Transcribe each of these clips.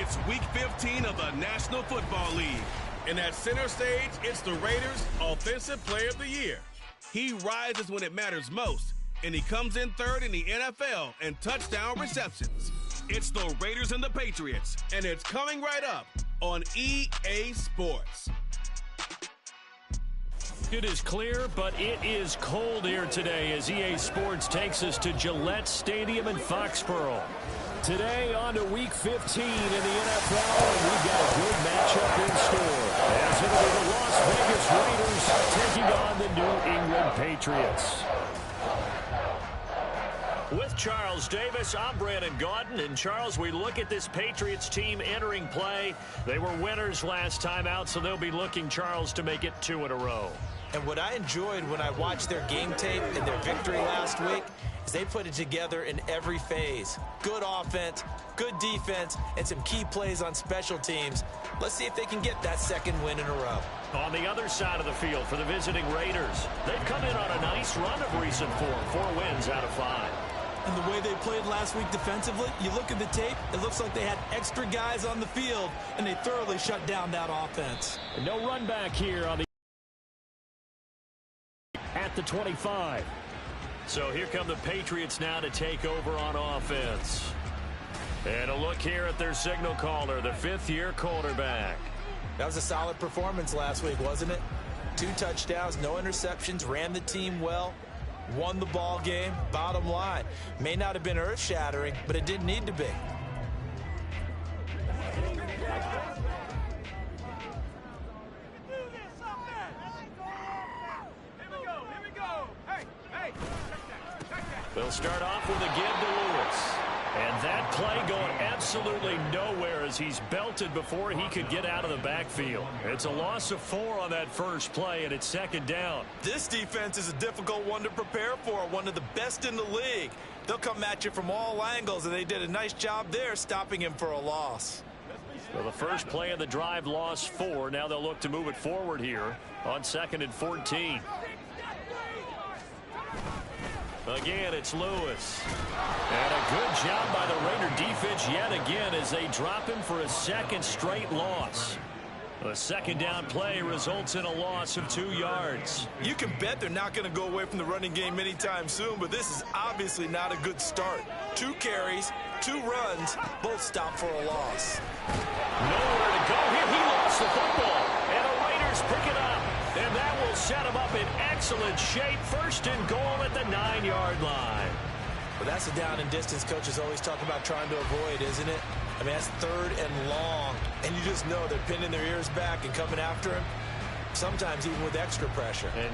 It's Week 15 of the National Football League. And at center stage, it's the Raiders' Offensive Player of the Year. He rises when it matters most, and he comes in third in the NFL in touchdown receptions. It's the Raiders and the Patriots, and it's coming right up on EA Sports. It is clear, but it is cold here today as EA Sports takes us to Gillette Stadium in Foxborough. Today on to Week 15 in the NFL, and we've got a good matchup in store. As it'll be the Las Vegas Raiders taking on the New England Patriots. With Charles Davis, I'm Brandon Gaudin. And Charles, we look at this Patriots team entering play. They were winners last time out, so they'll be looking, Charles, to make it 2 in a row. And what I enjoyed when I watched their game tape and their victory last week is they put it together in every phase. Good offense, good defense, and some key plays on special teams. Let's see if they can get that second win in a row. On the other side of the field for the visiting Raiders, they've come in on a nice run of recent form, 4 wins out of 5. And the way they played last week defensively, you look at the tape, it looks like they had extra guys on the field, and they thoroughly shut down that offense. No run back here on the at the 25. So here come the Patriots now to take over on offense. And a look here at their signal caller, the 5th-year quarterback. That was a solid performance last week, wasn't it? 2 touchdowns, no interceptions, ran the team well, won the ball game. Bottom line, may not have been earth-shattering, but it didn't need to be. They'll start off with a give to Lewis. And that play going absolutely nowhere as he's belted before he could get out of the backfield. It's a loss of 4 on that first play, and it's 2nd down. This defense is a difficult one to prepare for, one of the best in the league. They'll come at you from all angles, and they did a nice job there stopping him for a loss. So the first play of the drive lost 4. Now they'll look to move it forward here on 2nd and 14. Again, it's Lewis. And a good job by the Raider defense yet again as they drop him for a 2nd straight loss. The 2nd down play results in a loss of 2 yards. You can bet they're not going to go away from the running game anytime soon, but this is obviously not a good start. 2 carries, 2 runs, both stopped for a loss. Nowhere to go here. He lost the football. And the Raiders pick it up. And that will set him up in excellent shape. 1st and goal at the 9-yard line. Well, that's the down and distance coaches always talk about trying to avoid, isn't it? I mean, that's 3rd and long. And you just know they're pinning their ears back and coming after him, sometimes even with extra pressure. And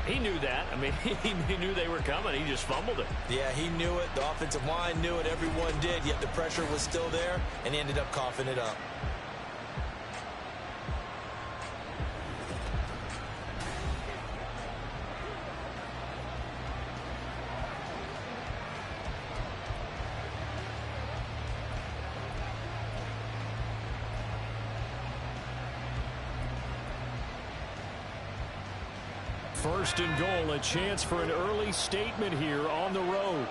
he knew that. I mean, he knew they were coming. He just fumbled it. Yeah, he knew it. The offensive line knew it. Everyone did, yet the pressure was still there, and he ended up coughing it up. First and goal, a chance for an early statement here on the road.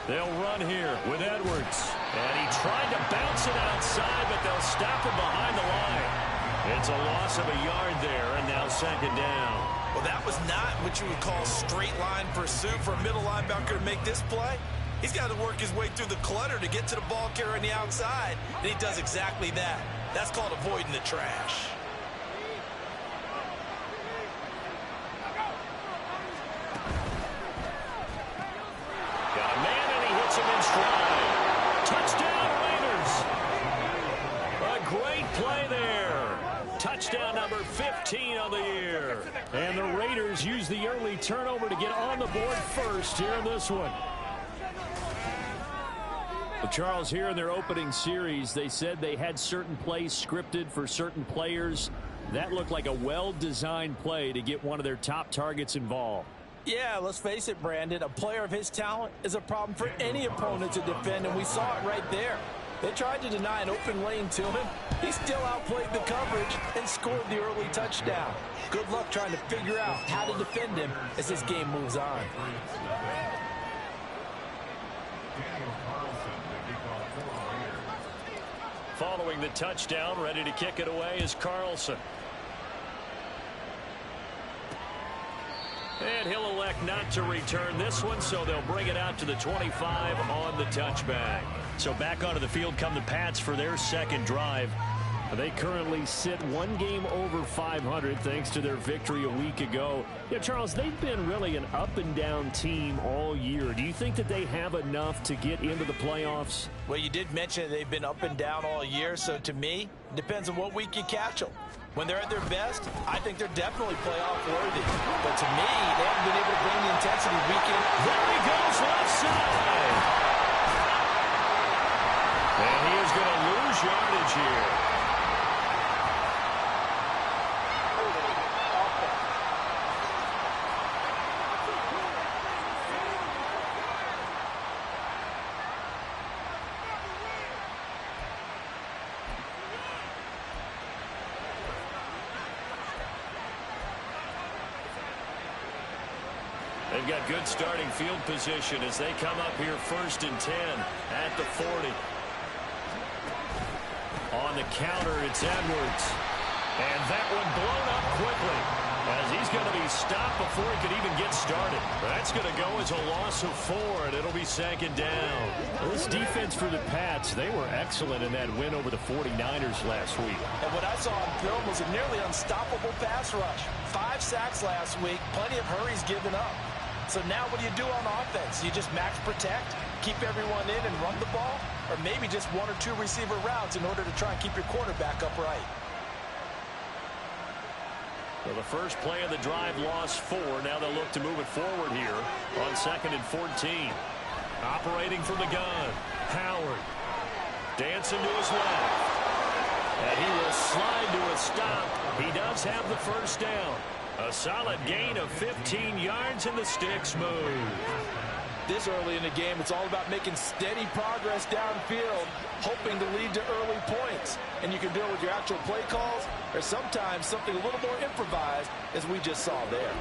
They'll run here with Edwards. And he tried to bounce it outside, but they'll stop him behind the line. It's a loss of a yard there, and now 2nd down. Well, that was not what you would call straight line pursuit for a middle linebacker to make this play. He's got to work his way through the clutter to get to the ball carrier on the outside, and he does exactly that. That's called avoiding the trash. Got a man, and he hits him in stride. Touchdown, Raiders. A great play there. Touchdown number 15 on the year. And the Raiders use the early turnover to get on the board first here in this one. Well, Charles, here in their opening series, they said they had certain plays scripted for certain players. That looked like a well-designed play to get one of their top targets involved. Yeah, let's face it, Brandon. A player of his talent is a problem for any opponent to defend, and we saw it right there. They tried to deny an open lane to him. He still outplayed the coverage and scored the early touchdown. Good luck trying to figure out how to defend him as this game moves on. Following the touchdown, ready to kick it away is Carlson. And he'll elect not to return this one, so they'll bring it out to the 25 on the touchback. So back onto the field come the Pats for their second drive. They currently sit one game over 500 thanks to their victory a week ago. Yeah, Charles, they've been really an up-and-down team all year. Do you think that they have enough to get into the playoffs? Well, you did mention they've been up and down all year, so to me, it depends on what week you catch them. When they're at their best, I think they're definitely playoff worthy. But to me, they haven't been able to bring the intensity week in. There he goes left side. And he is going to lose yardage here. They've got good starting field position as they come up here 1st and 10 at the 40. On the counter, it's Edwards. And that one blown up quickly as he's going to be stopped before he could even get started. That's going to go as a loss of 4, and it'll be 2nd down. This defense for the Pats, they were excellent in that win over the 49ers last week. And what I saw on film was a nearly unstoppable pass rush. 5 sacks last week, plenty of hurries given up. So now what do you do on offense? You just max protect, keep everyone in and run the ball, or maybe just 1 or 2 receiver routes in order to try and keep your quarterback upright. Well, the first play of the drive lost 4. Now they'll look to move it forward here on 2nd and 14. Operating from the gun, Howard. Dancing to his left. And he will slide to a stop. He does have the first down. A solid gain of 15 yards and the sticks move. This early in the game, it's all about making steady progress downfield, hoping to lead to early points. And you can do it with your actual play calls or sometimes something a little more improvised, as we just saw there.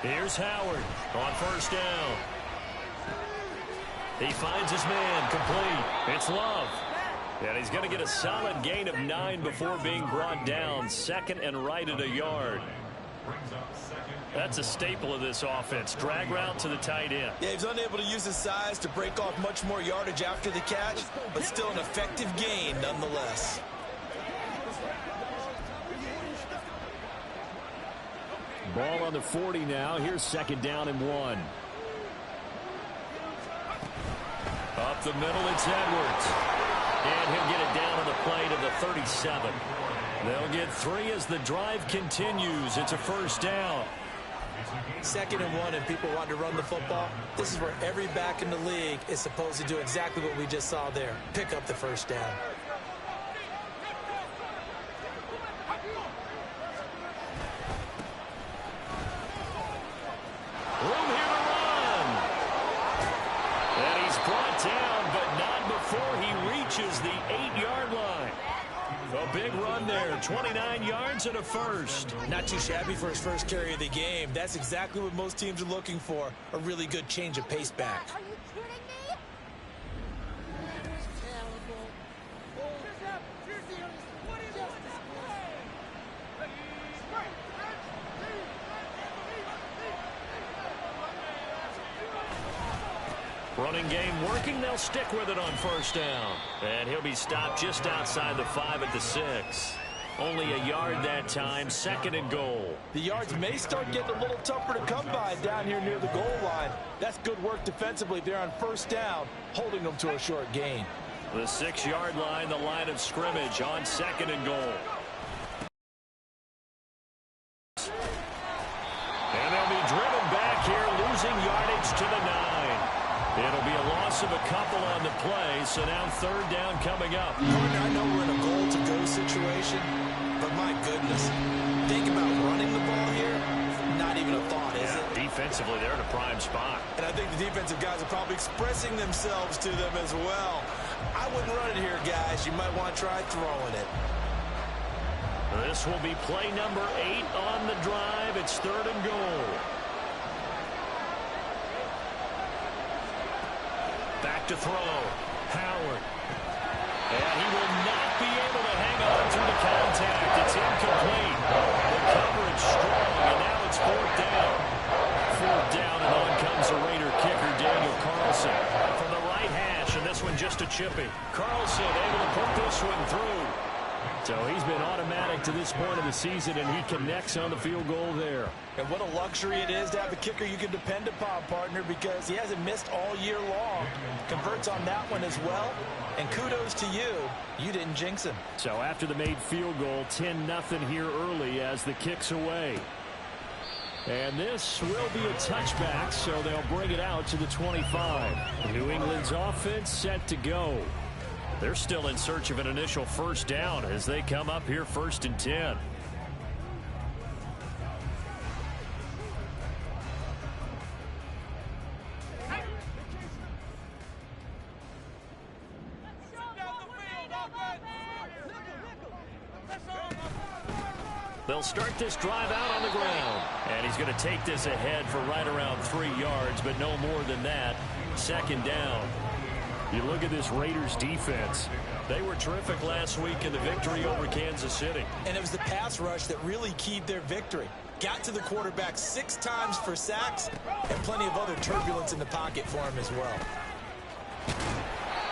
Here's Howard on 1st down. He finds his man, complete. It's Love. And he's going to get a solid gain of 9 before being brought down. 2nd and right at a yard. That's a staple of this offense. Drag route to the tight end. Yeah, he's unable to use his size to break off much more yardage after the catch, but still an effective gain nonetheless. Ball on the 40 now. Here's 2nd down and 1. Up the middle, it's Edwards. And he'll get it down on the play to the 37. They'll get 3 as the drive continues. It's a 1st down. 2nd and 1 and people want to run the football. This is where every back in the league is supposed to do exactly what we just saw there. Pick up the 1st down. Room here to run. And he's brought down, but not before he reaches the 8-yard line. A big run there, 29 yards and a first. Not too shabby for his first carry of the game. That's exactly what most teams are looking for, a really good change of pace back. Are you kidding me? Running game working. They'll stick with it on 1st down. And he'll be stopped just outside the 5 at the 6. Only a yard that time. 2nd and goal. The yards may start getting a little tougher to come by down here near the goal line. That's good work defensively there on 1st down, holding them to a short gain. The 6-yard line, the line of scrimmage on 2nd and goal. And they'll be driven back here, losing yardage to the 9. It'll be a loss of a couple on the play, so now 3rd down coming up. I know we're in a goal-to-go situation, but my goodness, think about running the ball here. Not even a thought, is it? Defensively, they're in a prime spot. And I think the defensive guys are probably expressing themselves to them as well. I wouldn't run it here, guys. You might want to try throwing it. This will be play number 8 on the drive. It's 3rd and goal. Back to throw. Howard. And he will not be able to hang on through the contact. It's incomplete. The coverage strong, and now it's 4th down. 4th down, and on comes the Raider kicker, Daniel Carlson. From the right hash, and this one just a chippy. Carlson able to put this one through. So he's been automatic to this point of the season, and he connects on the field goal there. And what a luxury it is to have a kicker you can depend upon, partner, because he hasn't missed all year long. Converts on that one as well. And kudos to you. You didn't jinx him. So after the made field goal, 10-0 here early as the kick's away. And this will be a touchback, so they'll bring it out to the 25. New England's offense set to go. They're still in search of an initial 1st down as they come up here 1st and 10. They'll start this drive out on the ground. And he's going to take this ahead for right around 3 yards, but no more than that. 2nd down. You look at this Raiders defense. They were terrific last week in the victory over Kansas City. And it was the pass rush that really keyed their victory. Got to the quarterback 6 times for sacks and plenty of other turbulence in the pocket for him as well.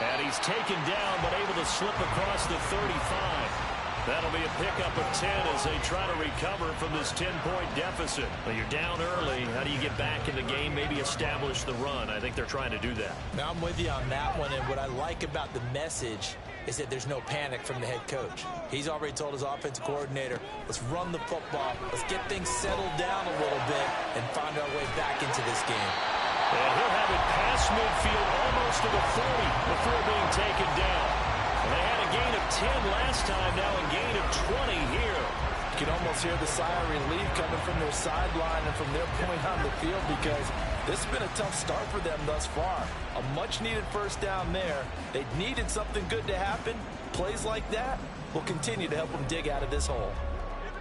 And he's taken down but able to slip across the 35. That'll be a pickup of 10 as they try to recover from this 10-point deficit. But you're down early. How do you get back in the game? Maybe establish the run. I think they're trying to do that. Now I'm with you on that one, and what I like about the message is that there's no panic from the head coach. He's already told his offensive coordinator, let's run the football, let's get things settled down a little bit and find our way back into this game. And he'll have it past midfield almost to the 40 before being taken down. They had a gain of 10 last time, now a gain of 20 here. You can almost hear the sigh of relief coming from their sideline and from their point on the field because this has been a tough start for them thus far. A much-needed 1st down there. They needed something good to happen. Plays like that will continue to help them dig out of this hole.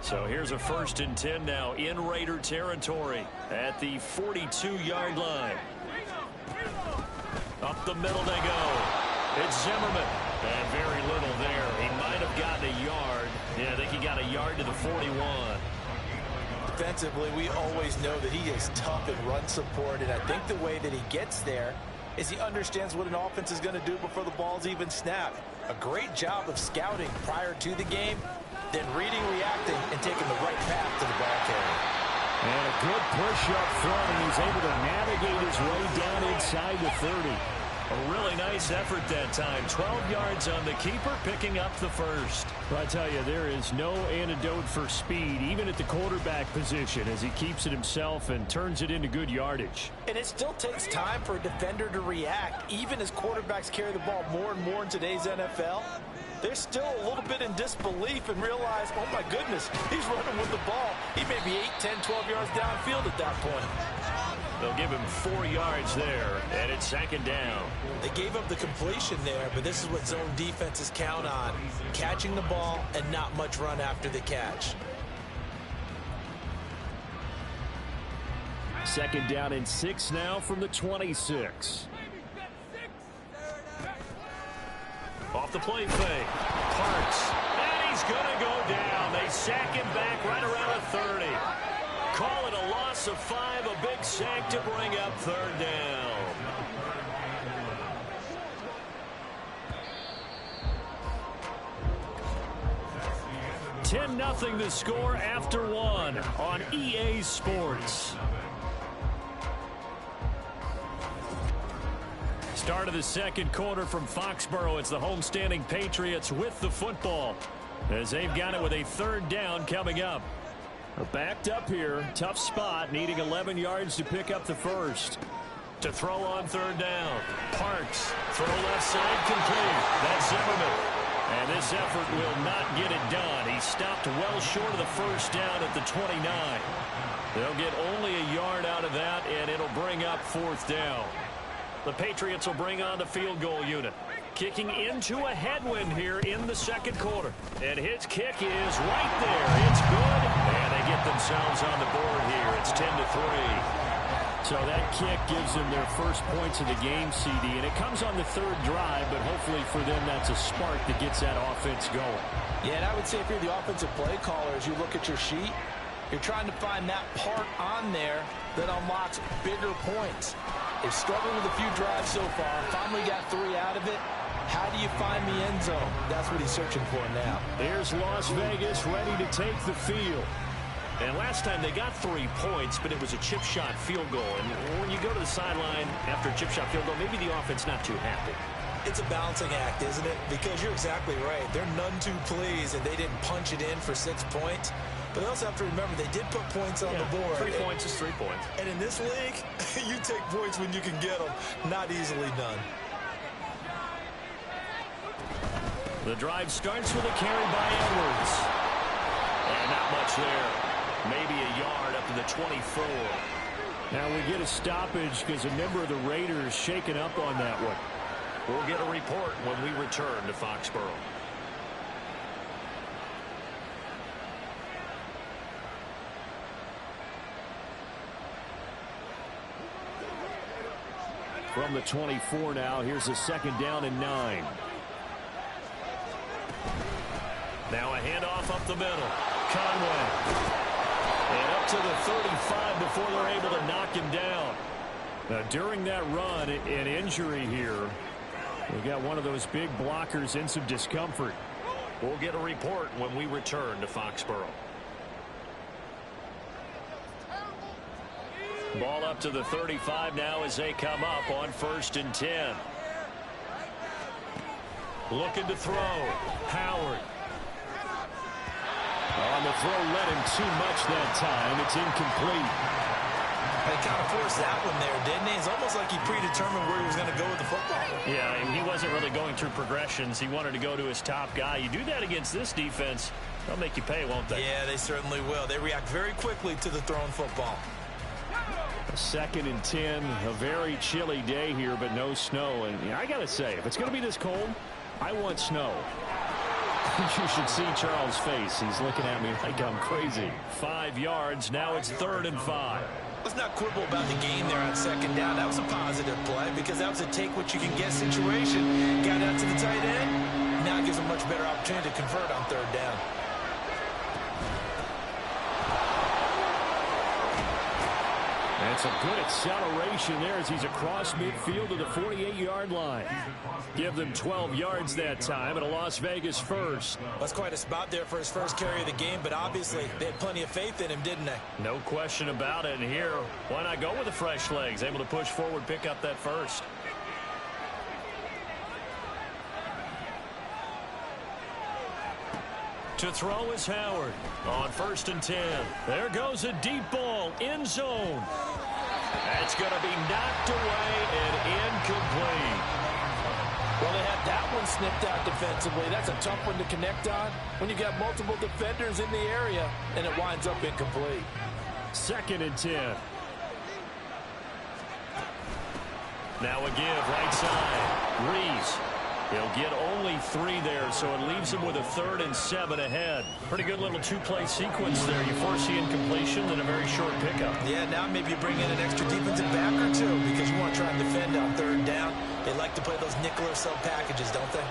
So here's a 1st and 10 now in Raider territory at the 42-yard line. Up the middle they go. It's Zimmerman. And very little there. He might have gotten a yard. Yeah, I think he got a yard to the 41. Defensively, we always know that he is tough in run support, and I think the way that he gets there is he understands what an offense is going to do before the ball's even snapped. A great job of scouting prior to the game, then reading, reacting, and taking the right path to the ball carrier. And a good push up front, and he's able to navigate his way down inside the 30. A really nice effort that time. 12 yards on the keeper, picking up the 1st. But I tell you, there is no antidote for speed, even at the quarterback position, as he keeps it himself and turns it into good yardage. And it still takes time for a defender to react. Even as quarterbacks carry the ball more and more in today's NFL, they're still a little bit in disbelief and realize, oh my goodness, he's running with the ball. He may be 8, 10, 12 yards downfield at that point. They'll give him 4 yards there, and it's 2nd down. They gave up the completion there, but this is what zone defenses count on. Catching the ball and not much run after the catch. 2nd down and 6 now from the 26. Off the play fake. Parks. And he's going to go down. They sack him back right around the 30. Call it a loss of 5, a big sack to bring up 3rd down. $10-0 the score after 1 on EA Sports. Start of the 2nd quarter from Foxborough. It's the homestanding Patriots with the football as they've got it with a 3rd down coming up. Backed up here, tough spot, needing 11 yards to pick up the 1st. To throw on 3rd down. Parks, throw left side, complete. That's Zimmerman. And this effort will not get it done. He stopped well short of the 1st down at the 29. They'll get only a yard out of that, and it'll bring up 4th down. The Patriots will bring on the field goal unit. Kicking into a headwind here in the second quarter. And his kick is right there. It's good. And they get themselves on the board here. It's 10-3. So that kick gives them their first points of the game, CD. And it comes on the third drive, but hopefully for them that's a spark that gets that offense going. Yeah, and I would say if you're the offensive play caller, as you look at your sheet, you're trying to find that part on there that unlocks bigger points. They've struggled with a few drives so far. Finally got 3 out of it. How do you find the end zone? That's what he's searching for now. Here's Las Vegas ready to take the field. And last time they got 3 points, but it was a chip shot field goal. And when you go to the sideline after a chip shot field goal, maybe the offense not too happy. It's a balancing act, isn't it? Because you're exactly right. They're none too pleased, and they didn't punch it in for 6 points. But they also have to remember they did put points on the board. 3 points is 3 points. And in this league, you take points when you can get them. Not easily done. The drive starts with a carry by Edwards. And not much there. Maybe a yard up to the 24. Now we get a stoppage because a member of the Raiders shaken up on that one. We'll get a report when we return to Foxborough. From the 24 now, here's a 2nd down and 9. Now a handoff up the middle. Conway. And up to the 35 before they're able to knock him down. Now, during that run, an injury here. We got one of those big blockers in some discomfort. We'll get a report when we return to Foxborough. Ball up to the 35 now as they come up on 1st and 10. Looking to throw. Howard. On the throw, led him too much that time. It's incomplete. He kind of forced that one there, didn't he? It's almost like he predetermined where he was going to go with the football. Yeah, he wasn't really going through progressions. He wanted to go to his top guy. You do that against this defense, they'll make you pay, won't they? Yeah, they certainly will. They react very quickly to the thrown football. 2nd and 10, a very chilly day here, but no snow. And I got to say, if it's going to be this cold, I want snow. You should see Charles' face. He's looking at me like I'm crazy. 5 yards. Now it's 3rd and 5. Let's not quibble about the game there on 2nd down. That was a positive play because that was a take-what-you-can-get situation. Got out to the tight end. Now it gives them much better opportunity to convert on 3rd down. That's a good acceleration there as he's across midfield to the 48-yard line. Give them 12 yards that time and a Las Vegas first. That's quite a spot there for his first carry of the game, but obviously they had plenty of faith in him, didn't they? No question about it. And here, why not go with the fresh legs? Able to push forward, pick up that first. To throw is Howard on 1st and 10. There goes a deep ball, end zone. That's going to be knocked away and incomplete. Well, they had that one snipped out defensively. That's a tough one to connect on when you got multiple defenders in the area, and it winds up incomplete. 2nd and 10. Now a give, right side. Reese. He'll get only 3 there, so it leaves him with a 3rd and 7 ahead. Pretty good little 2-play sequence there. You force the incompletion and a very short pickup. Yeah, now maybe you bring in an extra defensive back or 2 because you want to try and defend on 3rd down. They like to play those nickel or sub packages, don't they?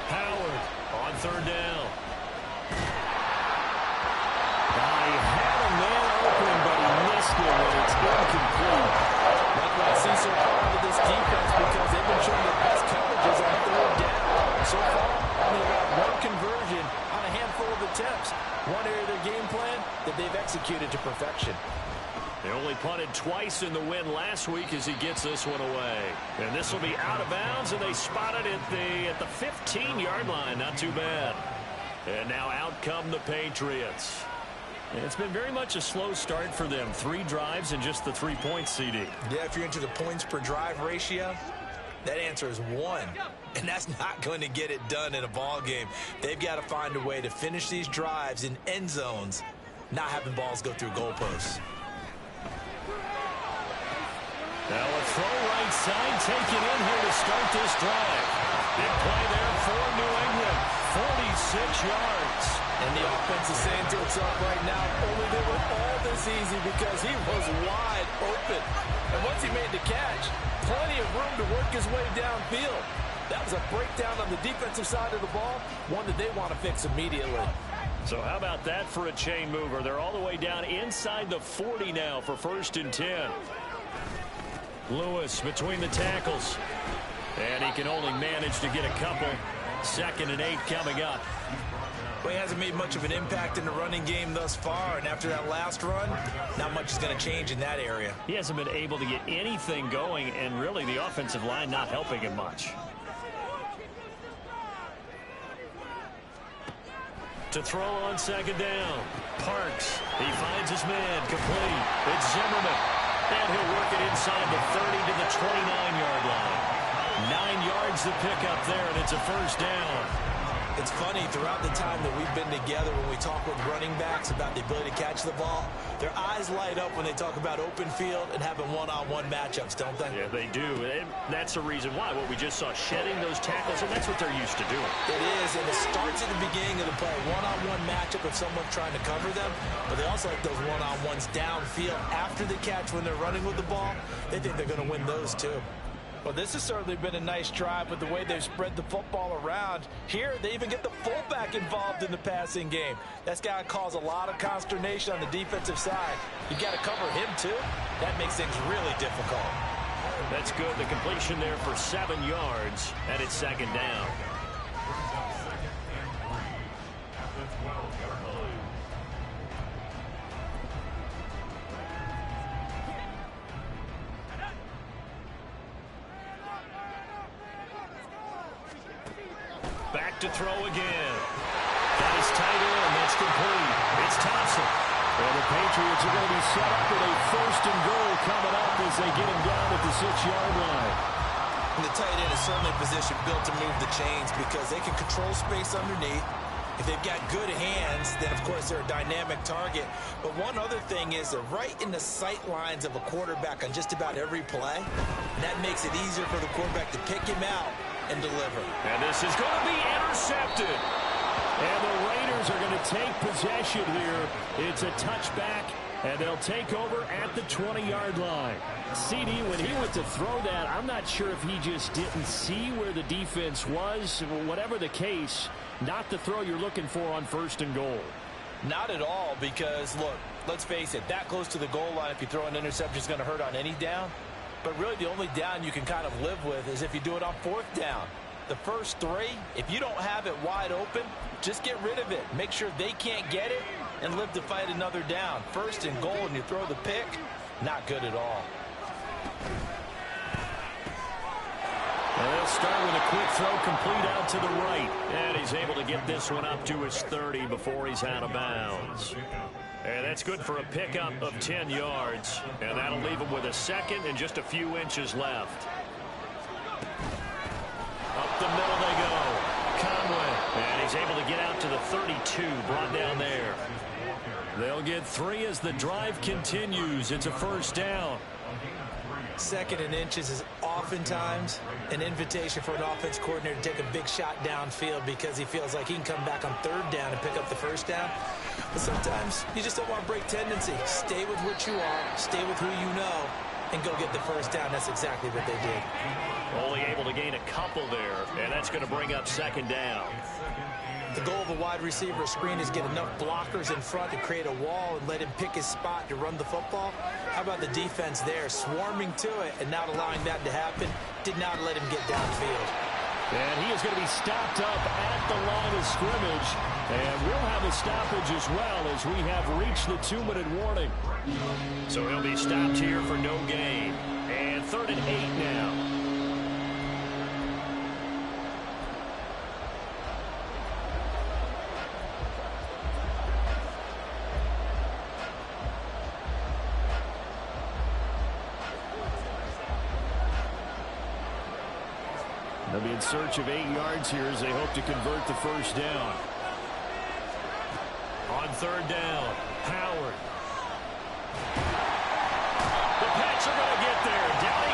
Howard on 3rd down. He had a man open, but he missed it, and it's incomplete. Like what I see so far with this defense because they've been showing the best coverages on 3rd down. So far, only got 1 conversion on a handful of attempts. One area of their game plan that they've executed to perfection. They only punted twice in the win last week as he gets this one away. And this will be out of bounds, and they spotted it at the 15-yard line. Not too bad. And now out come the Patriots. And it's been very much a slow start for them. 3 drives and just the 3 points, CD. Yeah, if you're into the points per drive ratio, that answer is 1. And that's not going to get it done in a ball game. They've got to find a way to finish these drives in end zones, not having balls go through goalposts. Now a throw right side taken in here to start this drive. Big play there for New England. 46 yards. And the offense is saying to itself right now, only they were all this easy because he was wide open. And once he made the catch, plenty of room to work his way downfield. That was a breakdown on the defensive side of the ball, one that they want to fix immediately. So how about that for a chain mover? They're all the way down inside the 40 now for 1st and 10. Lewis between the tackles. And he can only manage to get a couple. 2nd and 8 coming up. Well, he hasn't made much of an impact in the running game thus far, and after that last run, not much is going to change in that area. He hasn't been able to get anything going, and really the offensive line not helping him much. To throw on 2nd down. Parks. He finds his man. Complete. It's Zimmerman. And he'll work it inside the 30 to the 29-yard line. 9 yards to pick up there, and it's a 1st down. It's funny, throughout the time that we've been together, when we talk with running backs about the ability to catch the ball, their eyes light up when they talk about open field and having one-on-one matchups, don't they? Yeah, they do. And that's the reason why. What we just saw, shedding those tackles, and that's what they're used to doing. It is, and it starts at the beginning of the play. One-on-one matchup if someone's trying to cover them, but they also like those one-on-ones downfield after the catch when they're running with the ball. They think they're going to win those, too. Well, this has certainly been a nice drive with the way they've spread the football around. Here, they even get the fullback involved in the passing game. That's got to cause a lot of consternation on the defensive side. You got to cover him, too. That makes things really difficult. That's good. The completion there for 7 yards, and it's 2nd down. Back to throw again. That is tight end. That's complete. It's Thompson. Well, the Patriots are going to be set up with a 1st and goal coming up as they get him down at the 6-yard line. And the tight end is certainly a position built to move the chains because they can control space underneath. If they've got good hands, then, of course, they're a dynamic target. But one other thing is they're right in the sight lines of a quarterback on just about every play. And that makes it easier for the quarterback to pick him out and deliver. And this is going to be intercepted. And the Raiders are going to take possession here. It's a touchback, and they'll take over at the 20-yard line. CD, when he went to throw that, I'm not sure if he just didn't see where the defense was. Whatever the case, not the throw you're looking for on 1st and goal. Not at all, because, look, let's face it, that close to the goal line, if you throw an interception, is going to hurt on any down. But really, the only down you can kind of live with is if you do it on 4th down. The first 3, if you don't have it wide open, just get rid of it. Make sure they can't get it and live to fight another down. 1st and goal, and you throw the pick, not good at all. And they'll start with a quick throw complete out to the right. And he's able to get this one up to his 30 before he's out of bounds. And that's good for a pickup of 10 yards. And that'll leave him with a 2nd and just a few inches left. Up the middle they go. Conway. And he's able to get out to the 32, brought down there. They'll get 3 as the drive continues. It's a 1st down. 2nd and inches is oftentimes an invitation for an offense coordinator to take a big shot downfield because he feels like he can come back on 3rd down and pick up the 1st down. But sometimes you just don't want to break tendency. Stay with what you are, stay with who you know, and go get the 1st down. That's exactly what they did. Only able to gain a couple there, and that's going to bring up 2nd down. The goal of a wide receiver screen is get enough blockers in front to create a wall and let him pick his spot to run the football. How about the defense there, swarming to it and not allowing that to happen? Did not let him get downfield. And he is going to be stopped up at the line of scrimmage. And we'll have a stoppage as well as we have reached the 2-minute warning. So he'll be stopped here for no gain. And 3rd and 8 now. They'll be in search of 8 yards here as they hope to convert the 1st down. On 3rd down, Howard. The Pats are going to get there. Down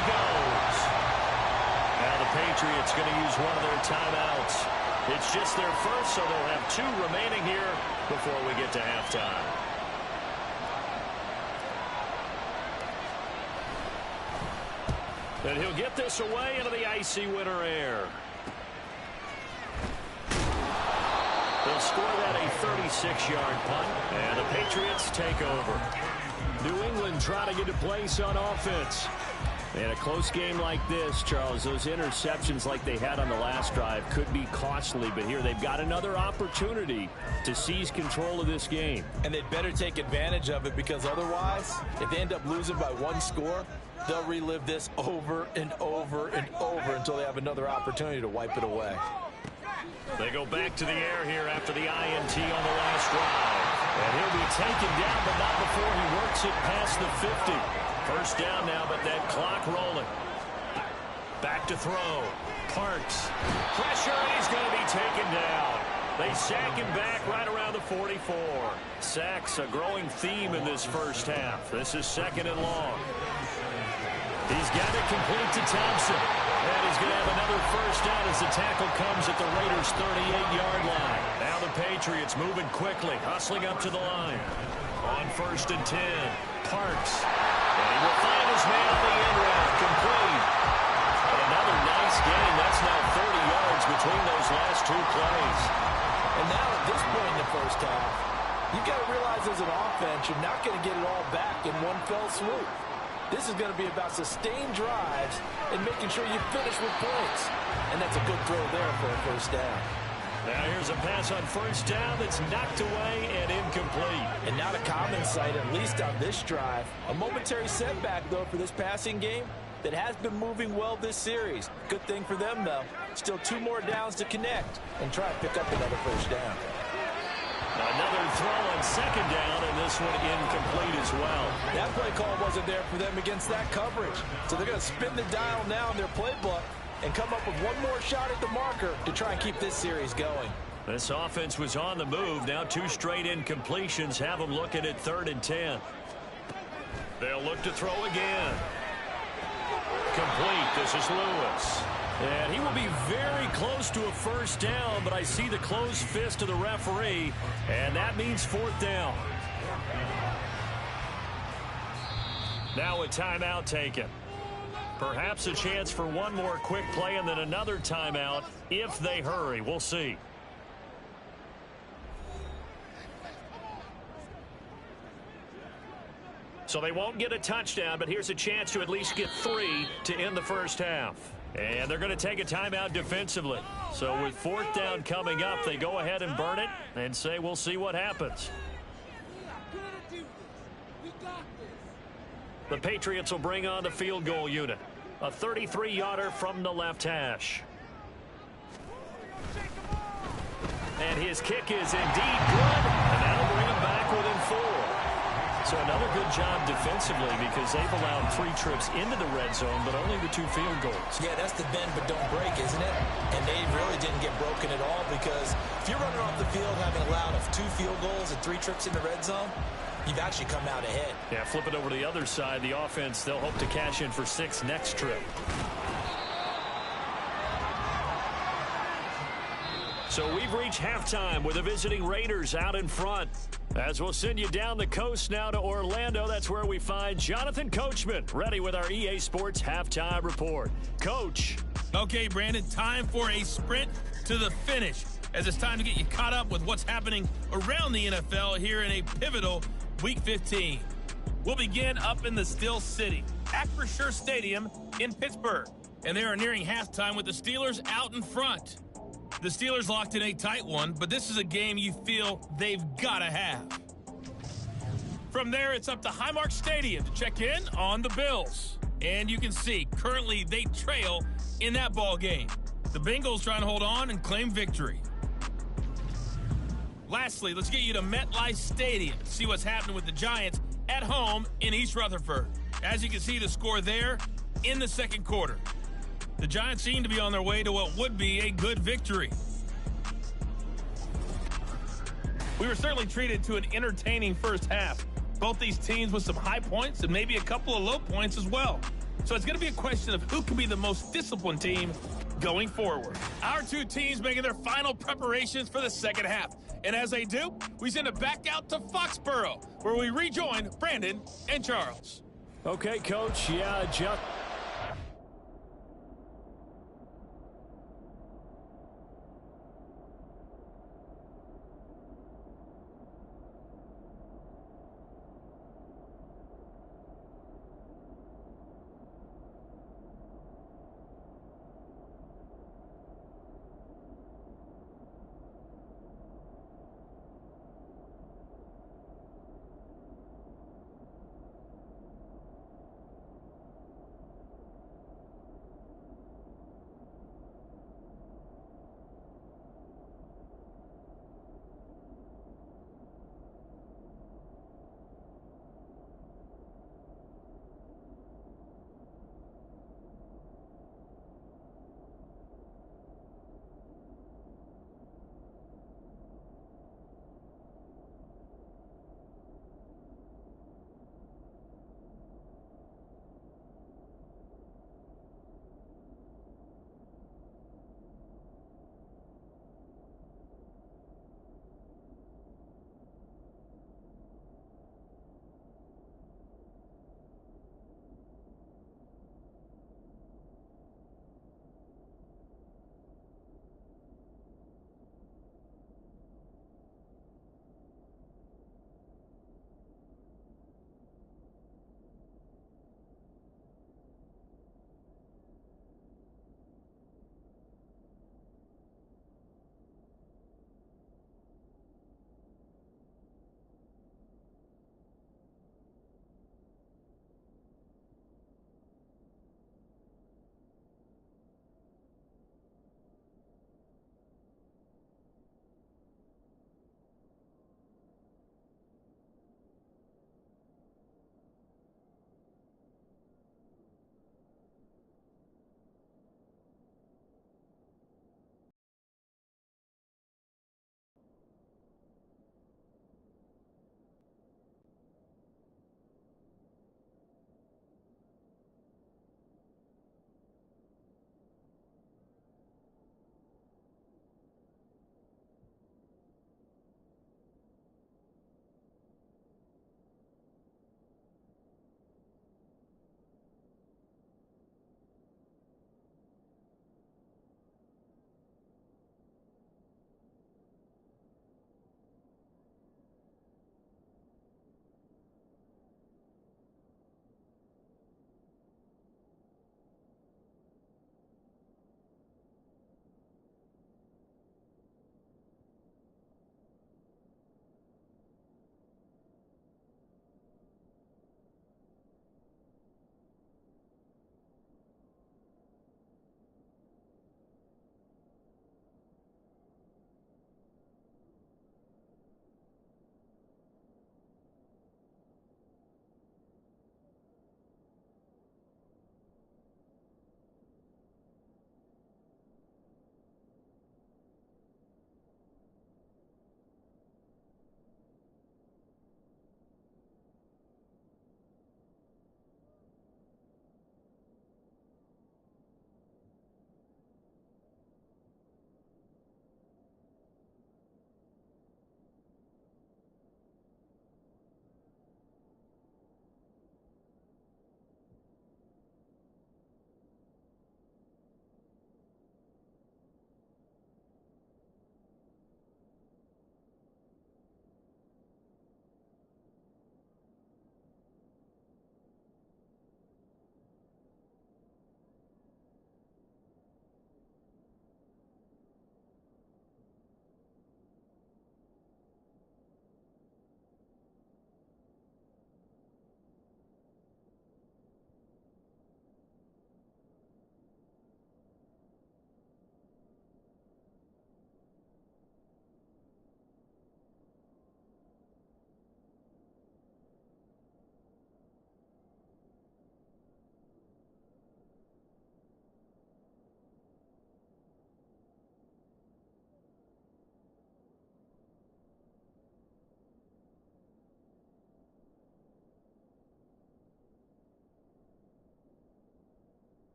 one of their timeouts. It's just their first, so they'll have 2 remaining here before we get to halftime. And he'll get this away into the icy winter air. They'll score that a 36-yard punt, and the Patriots take over. New England trying to get a place on offense. In a close game like this, Charles, those interceptions like they had on the last drive could be costly, but here they've got another opportunity to seize control of this game. And they'd better take advantage of it, because otherwise, if they end up losing by 1 score, they'll relive this over and over and over until they have another opportunity to wipe it away. They go back to the air here after the INT on the last drive. And he'll be taken down, but not before he works it past the 50. First down now, but that clock rolling. Back to throw. Parks. Pressure, and he's going to be taken down. They sack him back right around the 44. Sacks a growing theme in this first half. This is 2nd and long. He's got it complete to Thompson. And he's going to have another first down as the tackle comes at the Raiders' 38-yard line. Now the Patriots moving quickly, hustling up to the line. On 1st and 10, Parks. And he will find his man on the end route, complete. And another nice gain. That's now 30 yards between those last 2 plays. And now at this point in the first half, you've got to realize as an offense, you're not going to get it all back in one fell swoop. This is going to be about sustained drives and making sure you finish with points. And that's a good throw there for a first down. Now here's a pass on first down that's knocked away and incomplete. And not a common sight, at least on this drive. A momentary setback, though, for this passing game that has been moving well this series. Good thing for them, though. Still 2 more downs to connect and try to pick up another first down. Another throw on 2nd down, and this one incomplete as well. That play call wasn't there for them against that coverage. So they're going to spin the dial now in their playbook and come up with 1 more shot at the marker to try and keep this series going. This offense was on the move. Now 2 straight incompletions have them looking at 3rd and 10. They'll look to throw again. Complete. This is Lewis. And he will be very close to a first down, but I see the closed fist of the referee, and that means 4th down. Now a timeout taken. Perhaps a chance for 1 more quick play and then another timeout if they hurry. We'll see. So they won't get a touchdown, but here's a chance to at least get 3 to end the first half. And they're going to take a timeout defensively. So with 4th down coming up, they go ahead and burn it and say we'll see what happens. The Patriots will bring on the field goal unit. A 33-yarder from the left hash. And his kick is indeed good. And that'll bring him back within 4. So another good job defensively, because they've allowed 3 trips into the red zone, but only the 2 field goals. Yeah, that's the bend but don't break, isn't it? And they really didn't get broken at all, because if you're running off the field having allowed 2 field goals and 3 trips in the red zone, you've actually come out ahead. Yeah, flip it over to the other side. The offense, they'll hope to cash in for 6 next trip. So we've reached halftime with the visiting Raiders out in front. As we'll send you down the coast now to Orlando, that's where we find Jonathan Coachman, ready with our EA Sports Halftime Report. Coach. Okay, Brandon, time for a sprint to the finish, as it's time to get you caught up with what's happening around the NFL here in a pivotal Week 15. We'll begin up in the Steel City, Acrisure Stadium in Pittsburgh, and they are nearing halftime with the Steelers out in front. The Steelers locked in a tight one, but this is a game you feel they've got to have. From there, it's up to Highmark Stadium to check in on the Bills. And you can see, currently they trail in that ball game. The Bengals trying to hold on and claim victory. Lastly, let's get you to MetLife Stadium to see what's happening with the Giants at home in East Rutherford. As you can see, the score there in the 2nd quarter. The Giants seem to be on their way to what would be a good victory. We were certainly treated to an entertaining first half. Both these teams with some high points and maybe a couple of low points as well. So it's going to be a question of who can be the most disciplined team going forward. Our two teams making their final preparations for the second half. And as they do, we send it back out to Foxborough, where we rejoin Brandon and Charles. Okay, Coach. Yeah, just...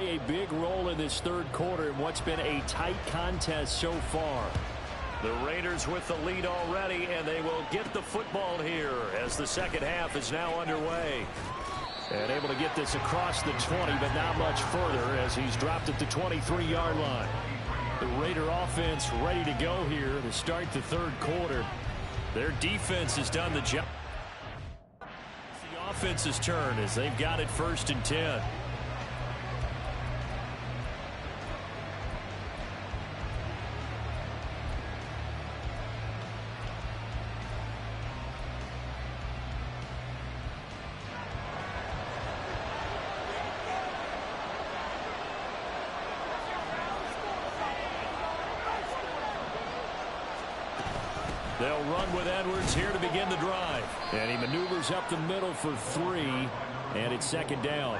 play a big role in this third quarter in what's been a tight contest so far. The Raiders with the lead already, and they will get the football here as the second half is now underway. And able to get this across the 20, but not much further as he's dropped at the 23-yard line. The Raider offense ready to go here to start the third quarter. Their defense has done the job. It's the offense's turn as they've got it 1st and 10. They'll run with Edwards here to begin the drive. And he maneuvers up the middle for 3, and it's 2nd down.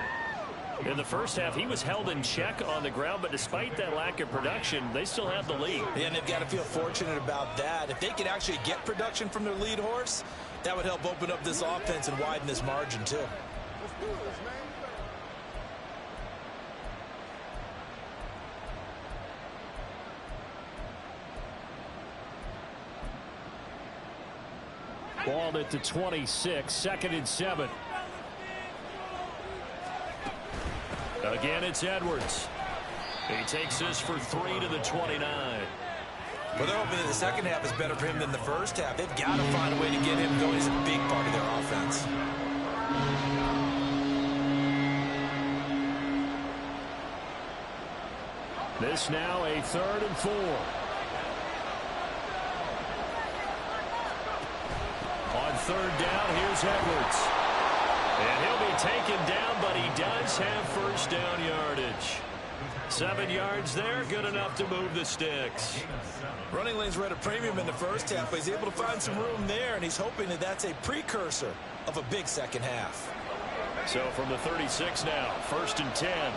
In the first half, he was held in check on the ground, but despite that lack of production, they still have the lead. Yeah, and they've got to feel fortunate about that. If they could actually get production from their lead horse, that would help open up this offense and widen this margin, too. Let's do this, man. Ball at the 26, 2nd and 7. Again, it's Edwards. He takes this for 3 to the 29. Well, they're hoping that the second half is better for him than the first half. They've got to find a way to get him going. He's a big part of their offense. This now a 3rd and 4. On 3rd down, here's Edwards. And he'll be taken down, but he does have 1st down yardage. 7 yards there, good enough to move the sticks. Running lanes were at a premium in the first half, but he's able to find some room there, and he's hoping that that's a precursor of a big second half. So from the 36 now, 1st and 10.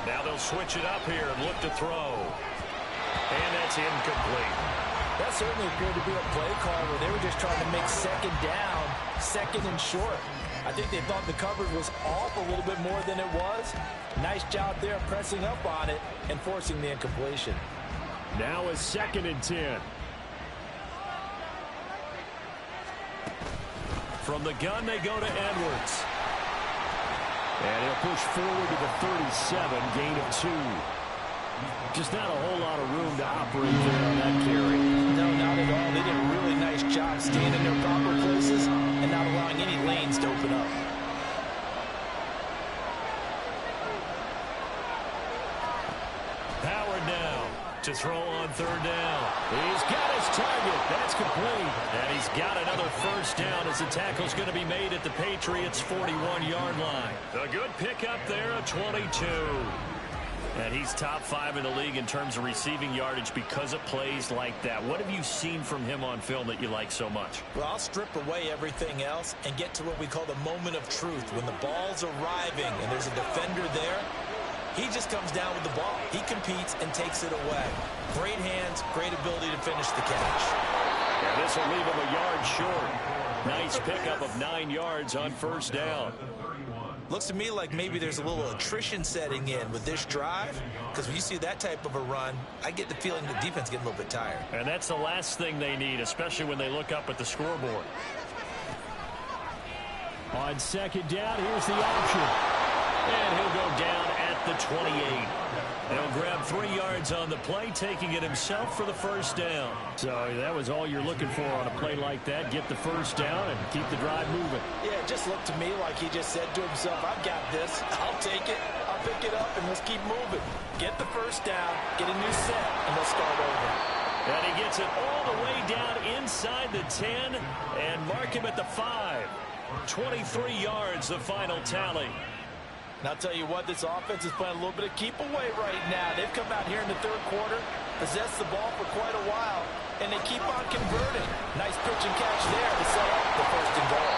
Now they'll switch it up here and look to throw. And that's incomplete. That certainly appeared to be a play call where they were just trying to make 2nd down, 2nd and short. I think they thought the coverage was off a little bit more than it was. Nice job there pressing up on it and forcing the incompletion. Now a 2nd and 10. From the gun, they go to Edwards. And he'll push forward to the 37, gain of 2. Just not a whole lot of room to operate there on that carry. No, not at all. They did a really nice job staying in their proper places and not allowing any lanes to open up. Howard now to throw on 3rd down. He's got his target. That's complete. And he's got another 1st down as the tackle's going to be made at the Patriots' 41-yard line. A good pickup there, a 22. And he's top 5 in the league in terms of receiving yardage because of plays like that. What have you seen from him on film that you like so much? Well, I'll strip away everything else and get to what we call the moment of truth. When the ball's arriving and there's a defender there, he just comes down with the ball. He competes and takes it away. Great hands, great ability to finish the catch. And this will leave him a yard short. Nice pickup of 9 yards on 1st down. Looks to me like maybe there's a little attrition setting in with this drive, because when you see that type of a run, I get the feeling the defense getting a little bit tired. And that's the last thing they need, especially when they look up at the scoreboard. On 2nd down, here's the option. And he'll go down at the 28. He'll grab 3 yards on the play, taking it himself for the 1st down. So that was all you're looking for on a play like that. Get the 1st down and keep the drive moving. Yeah, it just looked to me like he just said to himself, I've got this. I'll take it. I'll pick it up, and let's keep moving. Get the 1st down, get a new set, and let's start over. And he gets it all the way down inside the 10 and mark him at the 5. 23 yards, the final tally. And I'll tell you what, this offense is playing a little bit of keep away right now. They've come out here in the 3rd quarter, possessed the ball for quite a while, and they keep on converting. Nice pitch and catch there to set up the 1st and goal.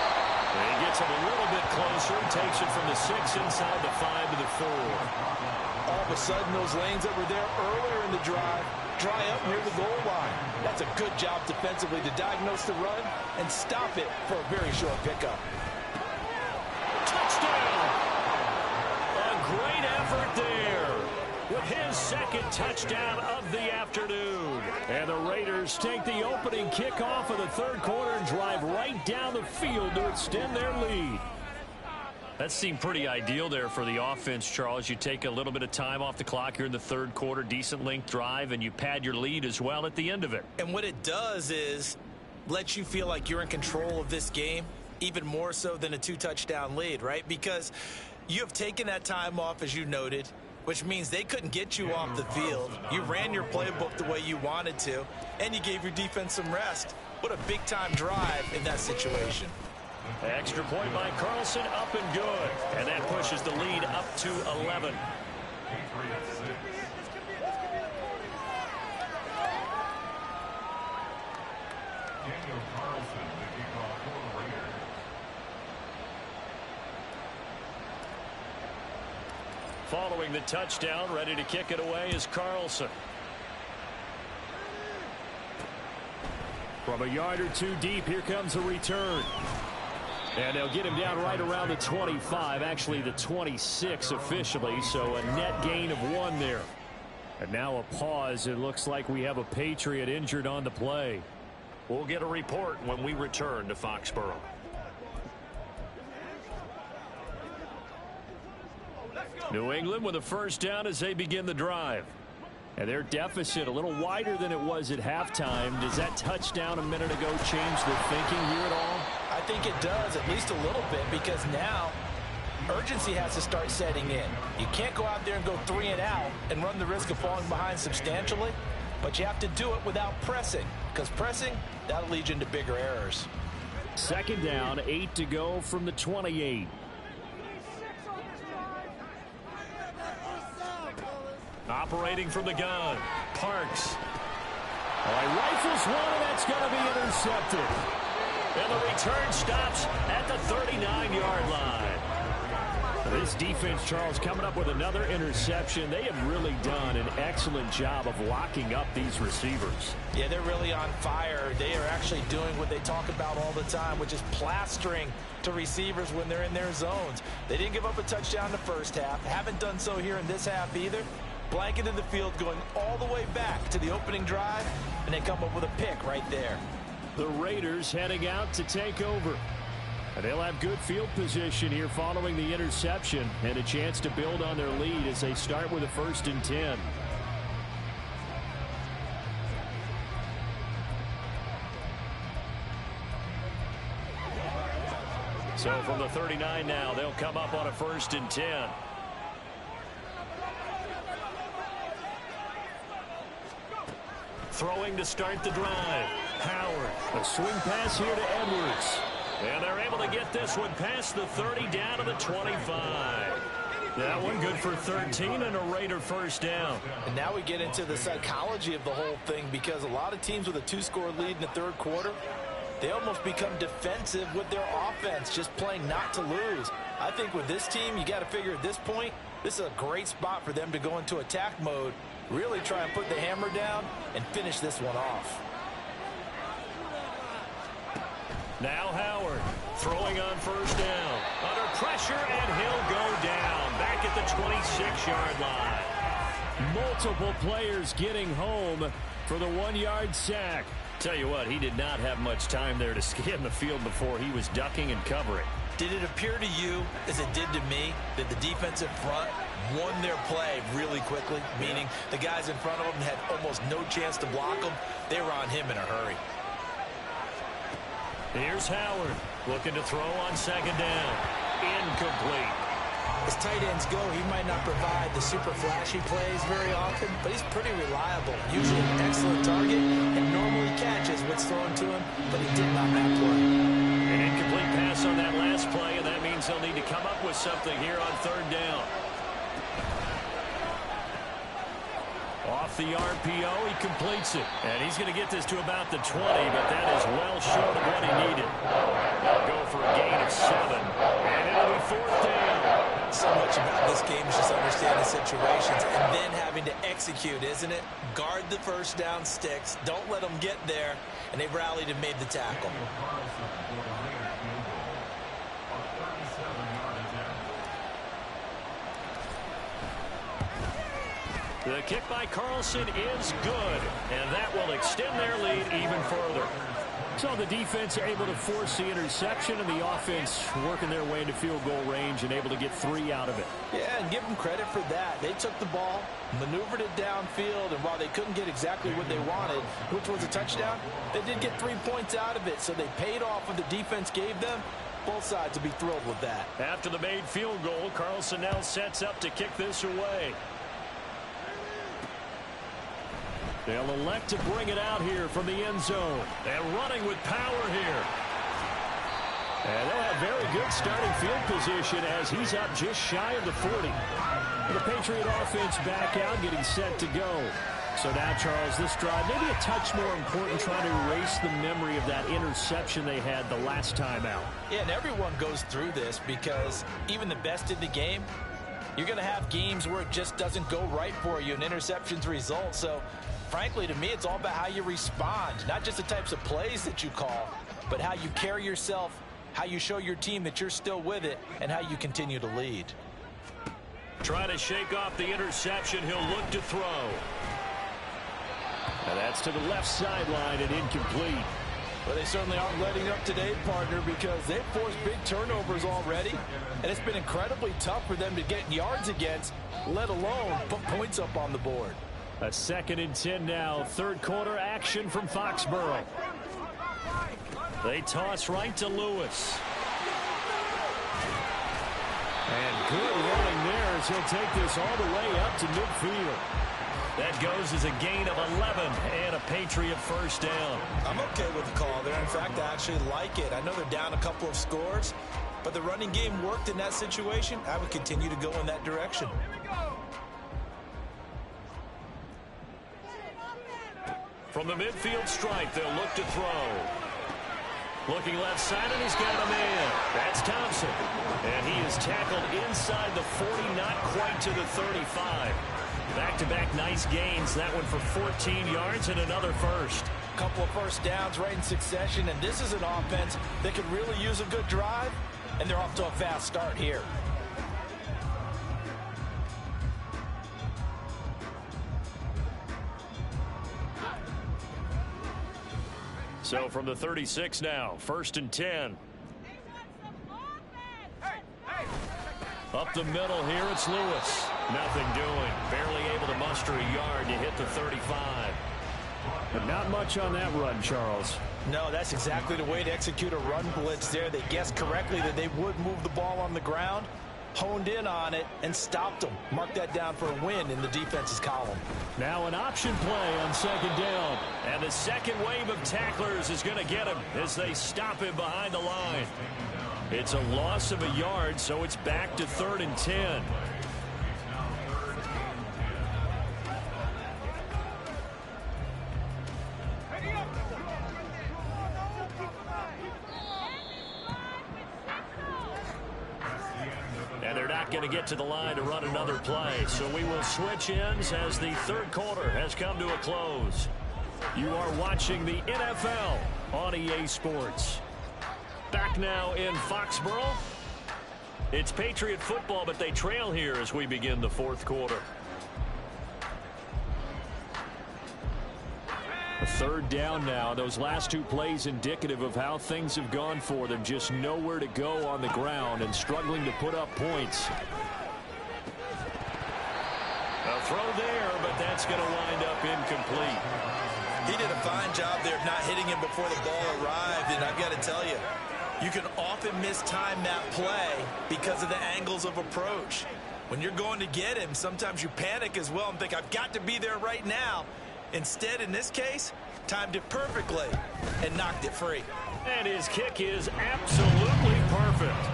And he gets it a little bit closer, takes it from the 6 inside the 5 to the 4. All of a sudden, those lanes that were there earlier in the drive dry up near the goal line. That's a good job defensively to diagnose the run and stop it for a very short pickup. Touchdown! his second touchdown of the afternoon. And the Raiders take the opening kickoff of the third quarter and drive right down the field to extend their lead. That seemed pretty ideal there for the offense, Charles. You take a little bit of time off the clock here in the third quarter, decent length drive, and you pad your lead as well at the end of it. And what it does is let you feel like you're in control of this game, even more so than a 2-touchdown lead, right? Because you have taken that time off, as you noted, which means they couldn't get you off the field. You ran your playbook the way you wanted to, and you gave your defense some rest. What a big-time drive in that situation. Extra point by Carlson, up and good. And that pushes the lead up to 11. Following the touchdown, ready to kick it away is Carlson. From a yard or two deep, here comes a return. And they'll get him down right around the 25, actually the 26 officially, so a net gain of 1 there. And now a pause. It looks like we have a Patriot injured on the play. We'll get a report when we return to Foxborough. New England with a first down as they begin the drive. And their deficit a little wider than it was at halftime. Does that touchdown a minute ago change the thinking here at all? I think it does, at least a little bit, because now urgency has to start setting in. You can't go out there and go 3 and out and run the risk of falling behind substantially, but you have to do it without pressing, because pressing, that'll lead you into bigger errors. Second down, 8 to go from the 28. Operating from the gun, Parks. He rifles one, and that's going to be intercepted. And the return stops at the 39-yard line. This defense, Charles, coming up with another interception. They have really done an excellent job of locking up these receivers. Yeah, they're really on fire. They are actually doing what they talk about all the time, which is plastering to receivers when they're in their zones. They didn't give up a touchdown in the first half. Haven't done so here in this half either. Blanketed the field, going all the way back to the opening drive, and they come up with a pick right there. The Raiders heading out to take over. And they'll have good field position here following the interception and a chance to build on their lead as they start with a 1st and 10. So from the 39 now, they'll come up on a 1st and 10. Throwing to start the drive. Howard. A swing pass here to Edwards. And they're able to get this one past the 30 down to the 25. That one good for 13 and a Raider first down. And now we get into the psychology of the whole thing, because a lot of teams with a 2-score lead in the third quarter, they almost become defensive with their offense, just playing not to lose. I think with this team, you got to figure at this point, this is a great spot for them to go into attack mode, really try and put the hammer down and finish this one off. Now Howard throwing on first down. Under pressure, and he'll go down back at the 26-yard line. Multiple players getting home for the 1-yard sack. Tell you what, he did not have much time there to scan the field before he was ducking and covering. Did it appear to you, as it did to me, that the defensive front won their play really quickly? Meaning the guys in front of them had almost no chance to block them. They were on him in a hurry. Here's Howard looking to throw on second down. Incomplete. As tight ends go, he might not provide the super flashy plays very often, but he's pretty reliable. Usually an excellent target and normally catches what's thrown to him, but he did not that play. An incomplete pass on that last play, and that means they'll need to come up with something here on third down. Off the RPO, he completes it. And he's going to get this to about the 20, but that is well short of what he needed. They'll go for a gain of 7. And it'll be fourth down. So much about this game is just understanding situations and then having to execute, isn't it? Guard the first down sticks. Don't let them get there. And they rallied and made the tackle. The kick by Carlson is good, and that will extend their lead even further. So the defense able to force the interception, and the offense working their way into field goal range and able to get 3 out of it. Yeah, and give them credit for that. They took the ball, maneuvered it downfield, and while they couldn't get exactly what they wanted, which was a touchdown, they did get 3 points out of it, so they paid off what the defense gave them. Both sides will be thrilled with that. After the made field goal, Carlson now sets up to kick this away. They'll elect to bring it out here from the end zone. And running with power here. And they'll have very good starting field position as he's up just shy of the 40. The Patriot offense back out, getting set to go. So now, Charles, this drive maybe a touch more important, trying to erase the memory of that interception they had the last time out. Yeah, and everyone goes through this because even the best in the game, you're going to have games where it just doesn't go right for you and interceptions result. So, frankly, to me, it's all about how you respond, not just the types of plays that you call, but how you carry yourself, how you show your team that you're still with it, and how you continue to lead. Trying to shake off the interception. He'll look to throw. And that's to the left sideline and incomplete. Well, they certainly aren't letting up today, partner, because they've forced big turnovers already, and it's been incredibly tough for them to get yards against, let alone put points up on the board. A 2nd and 10 now. Third quarter action from Foxborough. They toss right to Lewis. And good running there as he'll take this all the way up to midfield. That goes as a gain of 11 and a Patriot first down. I'm okay with the call there. In fact, I actually like it. I know they're down a couple of scores, but the running game worked in that situation. I would continue to go in that direction. From the midfield stripe, they'll look to throw. Looking left side, and he's got a man. That's Thompson. And he is tackled inside the 40, not quite to the 35. Back-to-back nice gains. That one for 14 yards and another first. Couple of first downs right in succession, and this is an offense that could really use a good drive, and they're off to a fast start here. So from the 36 now, 1st and 10. Up the middle here, it's Lewis. Nothing doing. Barely able to muster a yard to hit the 35. But not much on that run, Charles. No, that's exactly the way to execute a run blitz there. They guessed correctly that they would move the ball on the ground, honed in on it, and stopped them. Mark that down for a win in the defense's column. Now an option play on 2nd down. And the second wave of tacklers is going to get him as they stop him behind the line. It's a loss of a yard, so it's back to 3rd and 10. And they're not going to get to the line to run another play, so we will switch ends as the 3rd quarter has come to a close. You are watching the NFL on EA Sports. Back now in Foxborough. It's Patriot football, but they trail here as we begin the 4th quarter. A 3rd down now. Those last 2 plays indicative of how things have gone for them. Just nowhere to go on the ground and struggling to put up points. A throw there, but that's going to wind up incomplete. He did a fine job there of not hitting him before the ball arrived, and I've got to tell you, you can often mistime that play because of the angles of approach. When you're going to get him, sometimes you panic as well and think, I've got to be there right now. Instead, in this case, timed it perfectly and knocked it free. And his kick is absolutely perfect.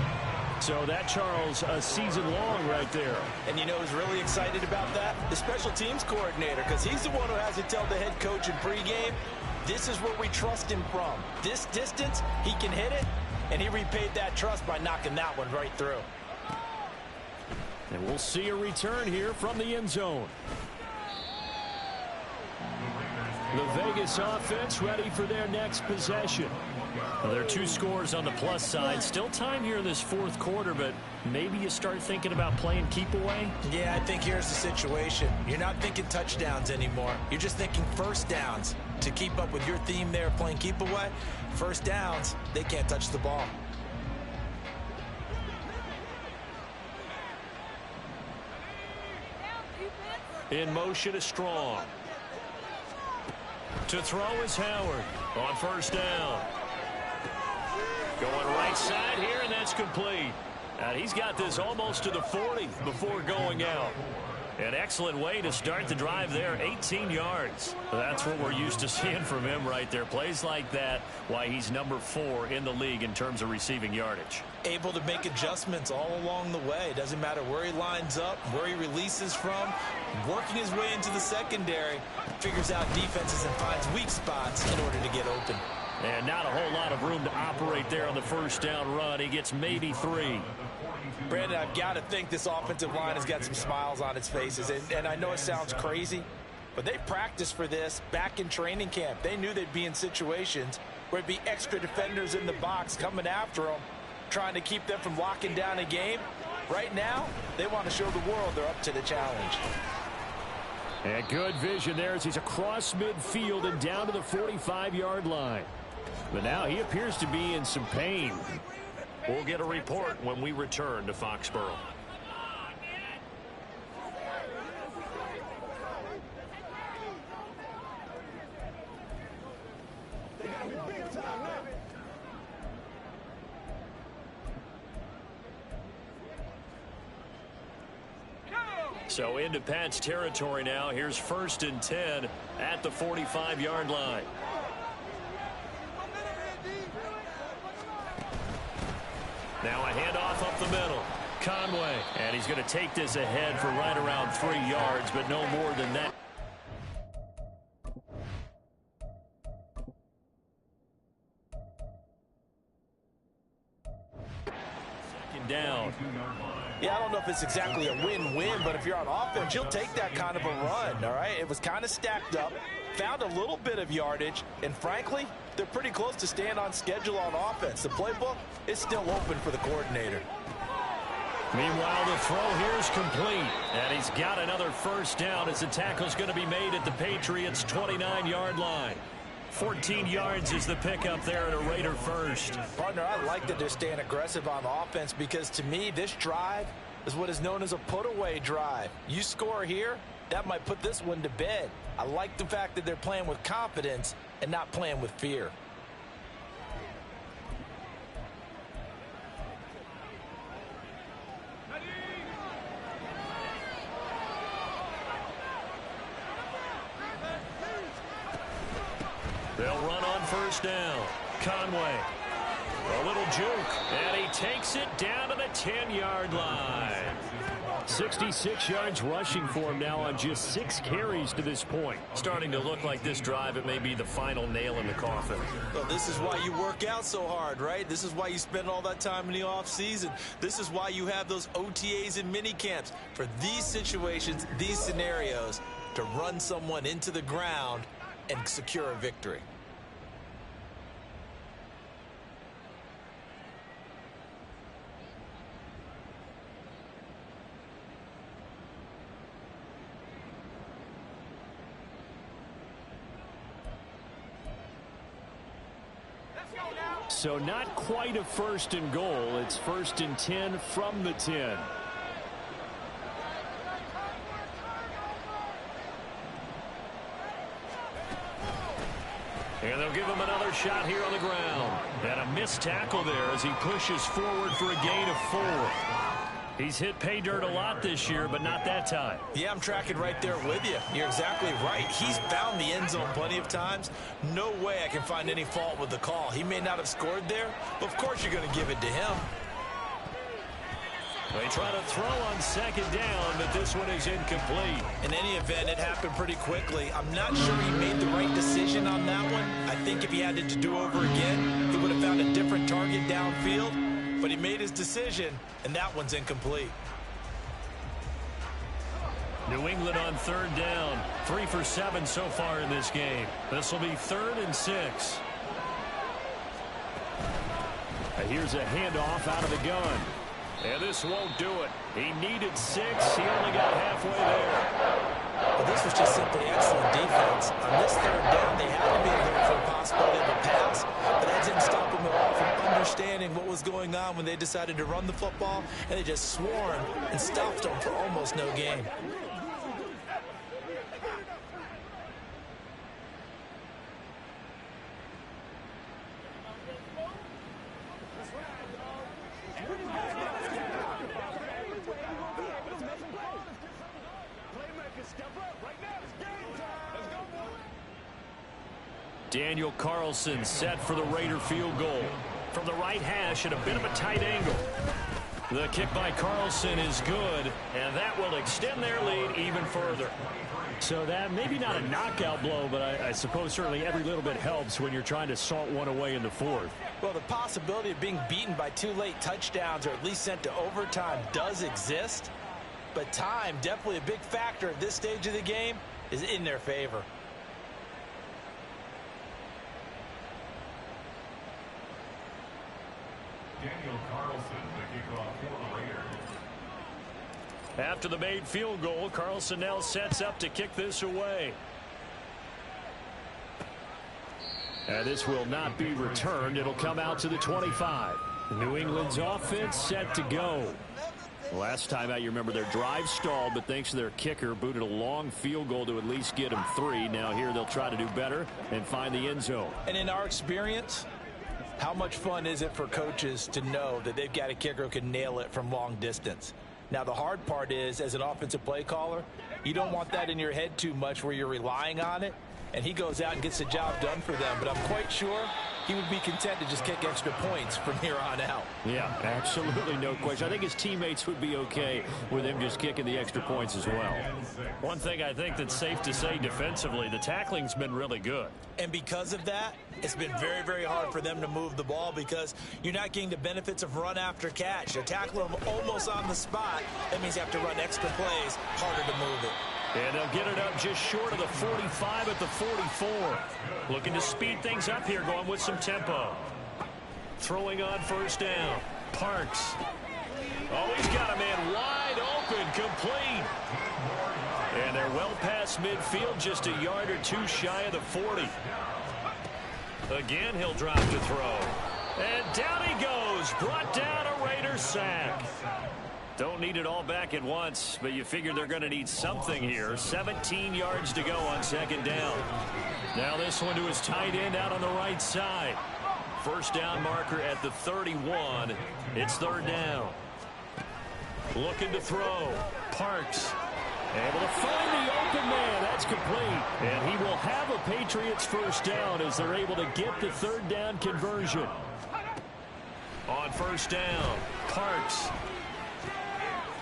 So that, Charles, a season long right there. And you know who's really excited about that? The special teams coordinator, because he's the one who has to tell the head coach in pregame, this is where we trust him from. This distance, he can hit it, and he repaid that trust by knocking that one right through. And we'll see a return here from the end zone. The Vegas offense ready for their next possession. Well, there are 2 scores on the plus side. Still time here in this fourth quarter, but maybe you start thinking about playing keep away? Yeah, I think here's the situation. You're not thinking touchdowns anymore. You're just thinking first downs. To keep up with your theme there, playing keep away, first downs, they can't touch the ball. In motion is Strong. To throw is Howard on first down. Going right side here, and that's complete. And he's got this almost to the 40 before going out. An excellent way to start the drive there, 18 yards. That's what we're used to seeing from him right there. Plays like that, why he's number 4 in the league in terms of receiving yardage. Able to make adjustments all along the way. Doesn't matter where he lines up, where he releases from. Working his way into the secondary, figures out defenses and finds weak spots in order to get open. And not a whole lot of room to operate there on the first down run. He gets maybe 3. Brandon, I've got to think this offensive line has got some smiles on its faces. And I know it sounds crazy, but they practiced for this back in training camp. They knew they'd be in situations where it'd be extra defenders in the box coming after them, trying to keep them from locking down a game. Right now, they want to show the world they're up to the challenge. And good vision there as he's across midfield and down to the 45-yard line. But now he appears to be in some pain. We'll get a report when we return to Foxborough. So into Pat's territory now. Here's 1st and 10 at the 45-yard line. Now a handoff up the middle. Conway. And he's going to take this ahead for right around 3 yards, but no more than that. Second down. Yeah, I don't know if it's exactly a win-win, but if you're on offense, you'll take that kind of a run, all right? It was kind of stacked up, found a little bit of yardage, and frankly, they're pretty close to staying on schedule on offense. The playbook is still open for the coordinator. Meanwhile, the throw here is complete, and he's got another first down as the tackle's going to be made at the Patriots' 29-yard line. 14 yards is the pickup there at a Raider first. Partner, I like that they're staying aggressive on offense because to me, this drive is what is known as a put-away drive. You score here, that might put this one to bed. I like the fact that they're playing with confidence and not playing with fear. They'll run on first down. Conway. A little juke. And he takes it down to the 10-yard line. 66 yards rushing for him now on just 6 carries to this point. Starting to look like this drive, it may be the final nail in the coffin. Well, this is why you work out so hard, right? This is why you spend all that time in the offseason. This is why you have those OTAs and mini camps. For these situations, these scenarios, to run someone into the ground and secure a victory. So not quite a 1st and goal. It's 1st and 10 from the 10. And they'll give him another shot here on the ground. And a missed tackle there as he pushes forward for a gain of 4. He's hit pay dirt a lot this year, but not that time. Yeah, I'm tracking right there with you. You're exactly right. He's found the end zone plenty of times. No way I can find any fault with the call. He may not have scored there, but of course you're going to give it to him. They try to throw on 2nd down, but this one is incomplete. In any event, it happened pretty quickly. I'm not sure he made the right decision on that one. I think if he had it to do over again, he would have found a different target downfield. But he made his decision, and that one's incomplete. New England on third down. 3 for 7 so far in this game. This will be 3rd and 6. Here's a handoff out of the gun. And this won't do it. He needed 6. He only got halfway there. Well, this was just simply excellent defense. On this third down, they had to be alert for the possibility of a pass, but that didn't stop them at all from understanding what was going on when they decided to run the football, and they just swarmed and stopped them for almost no gain. Daniel Carlson set for the Raider field goal. From the right hash at a bit of a tight angle. The kick by Carlson is good, and that will extend their lead even further. So that maybe not a knockout blow, but I suppose certainly every little bit helps when you're trying to salt one away in the 4th. Well, the possibility of being beaten by 2 late touchdowns or at least sent to overtime does exist, but time, definitely a big factor at this stage of the game, is in their favor. Daniel Carlson, the kickoff for the Raiders. After the made field goal, Carlson now sets up to kick this away. And this will not be returned. It'll come out to the 25. New England's offense set to go. Last time out, you remember their drive stalled, but thanks to their kicker, booted a long field goal to at least get them 3. Now here they'll try to do better and find the end zone. And in our experience, how much fun is it for coaches to know that they've got a kicker who can nail it from long distance? Now, the hard part is, as an offensive play caller, you don't want that in your head too much where you're relying on it, and he goes out and gets the job done for them. But I'm quite sure he would be content to just kick extra points from here on out. Yeah, absolutely no question. I think his teammates would be okay with him just kicking the extra points as well. One thing I think that's safe to say defensively, the tackling's been really good. And because of that, it's been very, very hard for them to move the ball because you're not getting the benefits of run after catch. You're tackling them almost on the spot. That means you have to run extra plays, harder to move it. And they'll get it up just short of the 45 at the 44. Looking to speed things up here, going with some tempo. Throwing on first down. Parks. Oh, he's got a man wide open, complete. And they're well past midfield, just a yard or 2 shy of the 40. Again, he'll drop to throw. And down he goes. Brought down a Raider sack. Don't need it all back at once, but you figure they're going to need something here. 17 yards to go on second down. Now this one to his tight end out on the right side. First down marker at the 31. It's third down. Looking to throw. Parks. Able to find the open man. That's complete. And he will have a Patriots first down as they're able to get the third down conversion. On first down, Parks.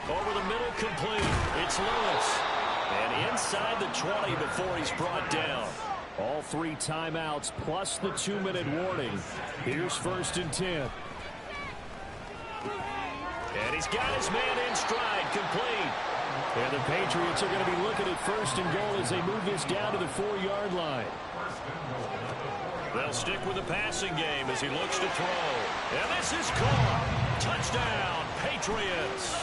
Over the middle, complete. It's Lewis. And inside the 20 before he's brought down. All 3 timeouts plus the 2-minute warning. Here's first and 10. And he's got his man in stride, complete. And the Patriots are going to be looking at first and goal as they move this down to the 4-yard line. They'll stick with the passing game as he looks to throw. And this is caught. Touchdown, Patriots.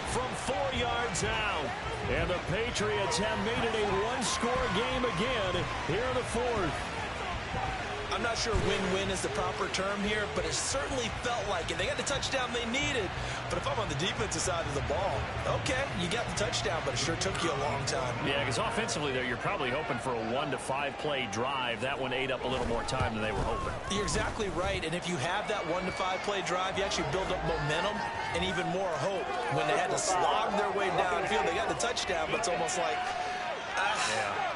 From 4 yards out. And the Patriots have made it a one-score game again here in the 4th. I'm not sure win-win is the proper term here, but it certainly felt like it. They got the touchdown they needed, but if I'm on the defensive side of the ball, okay, you got the touchdown, but it sure took you a long time. Yeah, because offensively there, you're probably hoping for a 1 to 5 play drive. That one ate up a little more time than they were hoping. You're exactly right, and if you have that 1 to 5 play drive, you actually build up momentum and even more hope. When they had to slog their way downfield, they got the touchdown, but it's almost like,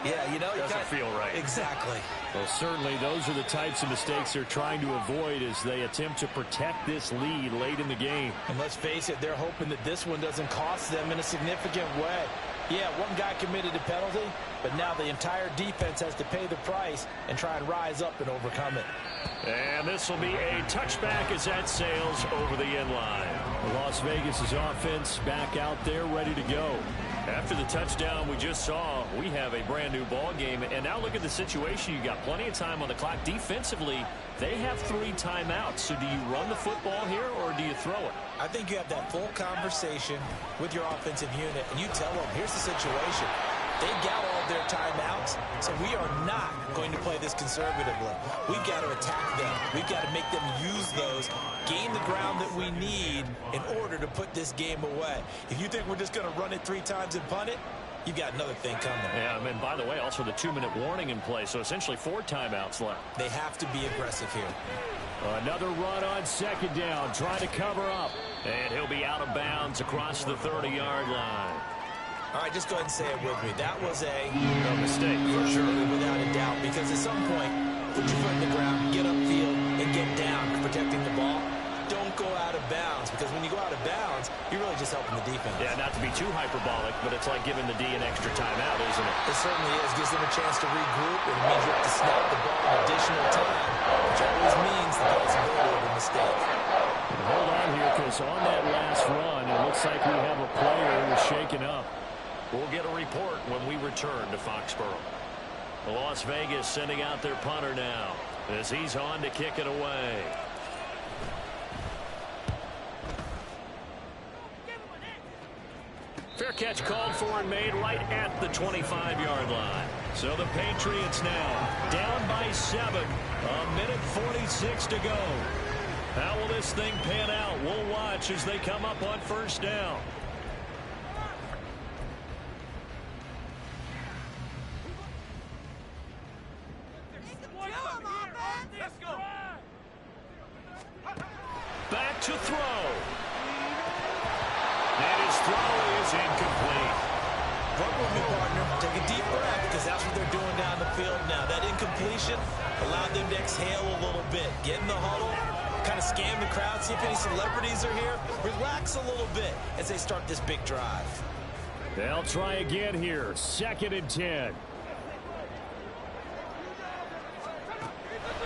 yeah, you know, doesn't feel right. Exactly. Well, certainly those are the types of mistakes they're trying to avoid as they attempt to protect this lead late in the game. And let's face it, they're hoping that this one doesn't cost them in a significant way. Yeah, one guy committed a penalty, but now the entire defense has to pay the price and try and rise up and overcome it. And this will be a touchback as that sails over the end line. Las Vegas' offense back out there ready to go. After the touchdown we just saw, we have a brand new ball game. And now look at the situation. You got plenty of time on the clock. Defensively, they have 3 timeouts. So do you run the football here or do you throw it? I think you have that full conversation with your offensive unit, and you tell them, here's the situation. They got all their timeouts, so we are not going to play this conservatively. We've got to attack them. We've got to make them use those, gain the ground that we need in order to put this game away. If you think we're just going to run it 3 times and punt it, you've got another thing coming. Yeah, and by the way, also the 2-minute warning in play, so essentially 4 timeouts left. They have to be aggressive here. Another run on 2nd down, trying to cover up. And he'll be out of bounds across the 30-yard line. All right, just go ahead and say it with me. That was a mistake. For sure, without a doubt. Because at some point, put your foot in the ground, get upfield, and get down, protecting the ball. Don't go out of bounds, because when you go out of bounds, you're really just helping the defense. Yeah, not to be too hyperbolic, but it's like giving the D an extra timeout, isn't it? It certainly is. Gives them a chance to regroup, and it means you have to snap the ball in additional time, which always means the possibility of a mistake. Hold on here, because on that last run, it looks like we have a player who was shaken up. We'll get a report when we return to Foxborough. Las Vegas sending out their punter now as he's on to kick it away. Fair catch called for and made right at the 25-yard line. So the Patriots now down by 7. 1:46 to go. How will this thing pan out? We'll watch as they come up on 1st down. Back to throw. And his throw is incomplete. Work with me, partner. Take a deep breath, because that's what they're doing down the field now. That incompletion allowed them to exhale a little bit. Get in the huddle, kind of scan the crowd, see if any celebrities are here. Relax a little bit as they start this big drive. They'll try again here. 2nd and 10.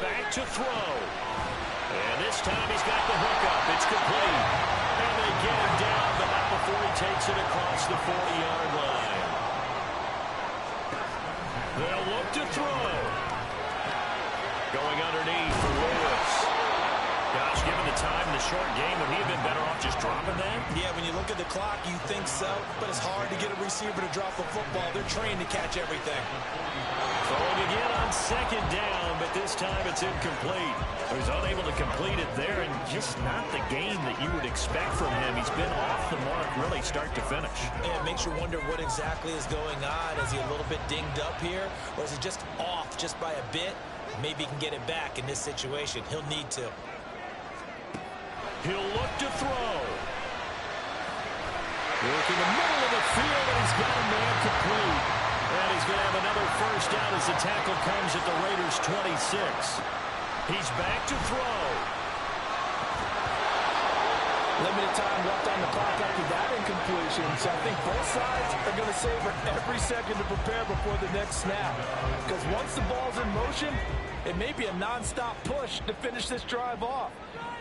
Back to throw. And this time he's got the hook up. It's complete. And they get him down, but not before he takes it across the 40-yard line. They'll look to throw. Going underneath for Lewis. Gosh, given the time in the short game, would he have been better off just dropping that? Yeah, when you look at the clock, you think so, but it's hard to get a receiver to drop the football. They're trained to catch everything. Throwing again on 2nd down, but this time it's incomplete. He was unable to complete it there, and just not the game that you would expect from him. He's been off the mark really start to finish. Yeah, it makes you wonder what exactly is going on. Is he a little bit dinged up here, or is he just off just by a bit? Maybe he can get it back in this situation. He'll need to. He'll look to throw. Look in the middle of the field, and he's got a man complete. And he's going to have another 1st down as the tackle comes at the Raiders' 26. He's back to throw. Limited time left on the clock after that incompletion. So I think both sides are going to savor every second to prepare before the next snap. Because once the ball's in motion, it may be a nonstop push to finish this drive off.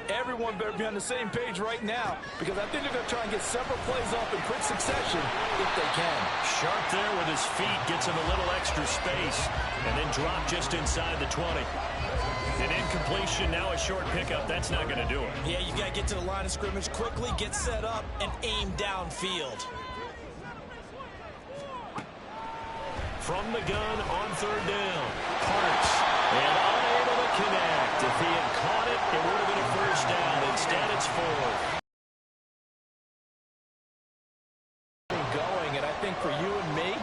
Everyone better be on the same page right now, because I think they're going to try and get several plays off in quick succession if they can. Sharp there with his feet, gets him a little extra space, and then drop just inside the 20. An incompletion, now a short pickup. That's not going to do it. Yeah, you got to get to the line of scrimmage quickly, get set up, and aim downfield. From the gun on 3rd down. Parks. And unable to connect. If he had caught it, it would have been a 1st down. Instead, it's 4th. Going, and I think for you and me,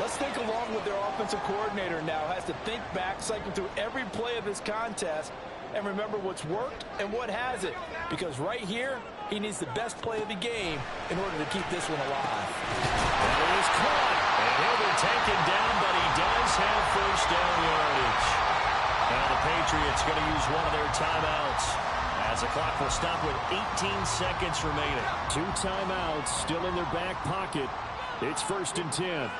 let's think along with their offensive coordinator now. Has to think back, cycle through every play of this contest, and remember what's worked and what hasn't. Because right here, he needs the best play of the game in order to keep this one alive. And it is caught. And he'll be taken down, but he does have 1st down yardage. Now the Patriots going to use one of their timeouts as the clock will stop with 18 seconds remaining. 2 timeouts still in their back pocket. It's 1st and 10.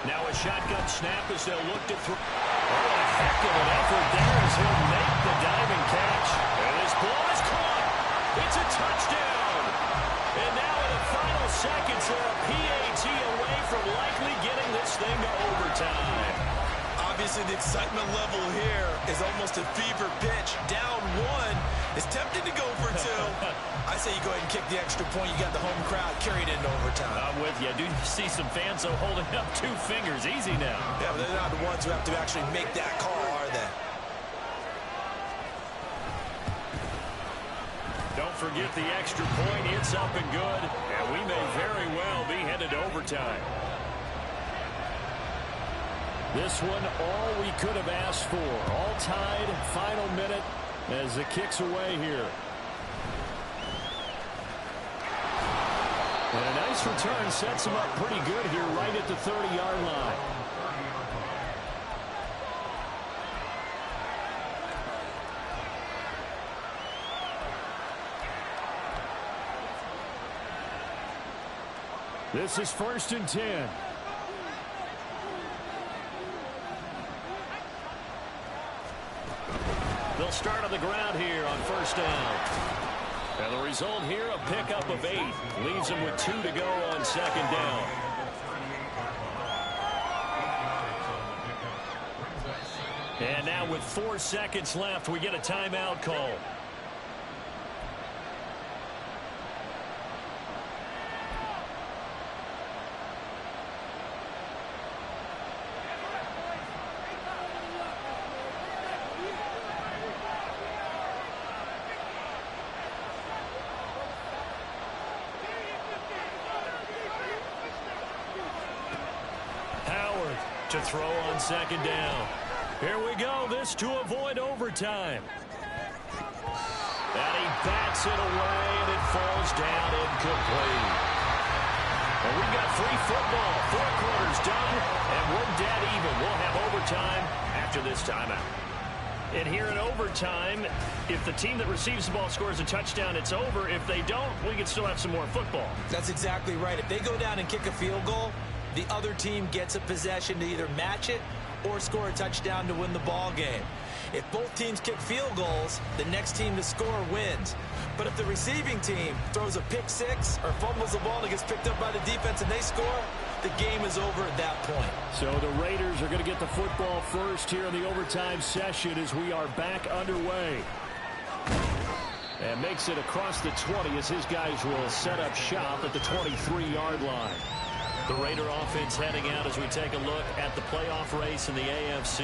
Now a shotgun snap as they'll look to throw. Oh, a heck of an effort there as he'll make the diving catch. And this ball is caught. It's a touchdown. And now in the final seconds, they're a PAT away from likely getting this thing to overtime. Obviously, the excitement level here is almost a fever pitch. Down one is tempted to go for two. I say you go ahead and kick the extra point. You got the home crowd carried into overtime. I'm with you. I do see some fans holding up 2 fingers. Easy now. Yeah, but they're not the ones who have to actually make that call, are they? Don't forget the extra point. It's up and good. And we may very well be headed to overtime. This one, all we could have asked for. All tied, final minute as it kicks away here. And a nice return sets him up pretty good here right at the 30-yard line. This is 1st and 10. They'll start on the ground here on 1st down. And the result here, a pickup of 8. Leaves them with 2 to go on 2nd down. And now with 4 seconds left, we get a timeout call. To throw on 2nd down. Here we go. This to avoid overtime. And he bats it away, and it falls down incomplete. And we've got free football. 4 quarters done, and we're dead even. We'll have overtime after this timeout. And here in overtime, if the team that receives the ball scores a touchdown, it's over. If they don't, we can still have some more football. That's exactly right. If they go down and kick a field goal, the other team gets a possession to either match it or score a touchdown to win the ball game. If both teams kick field goals, the next team to score wins. But if the receiving team throws a pick six or fumbles the ball and it gets picked up by the defense and they score, the game is over at that point. So the Raiders are going to get the football first here in the overtime session as we are back underway. And makes it across the 20 as his guys will set up shop at the 23-yard line. The Raider offense heading out as we take a look at the playoff race in the AFC.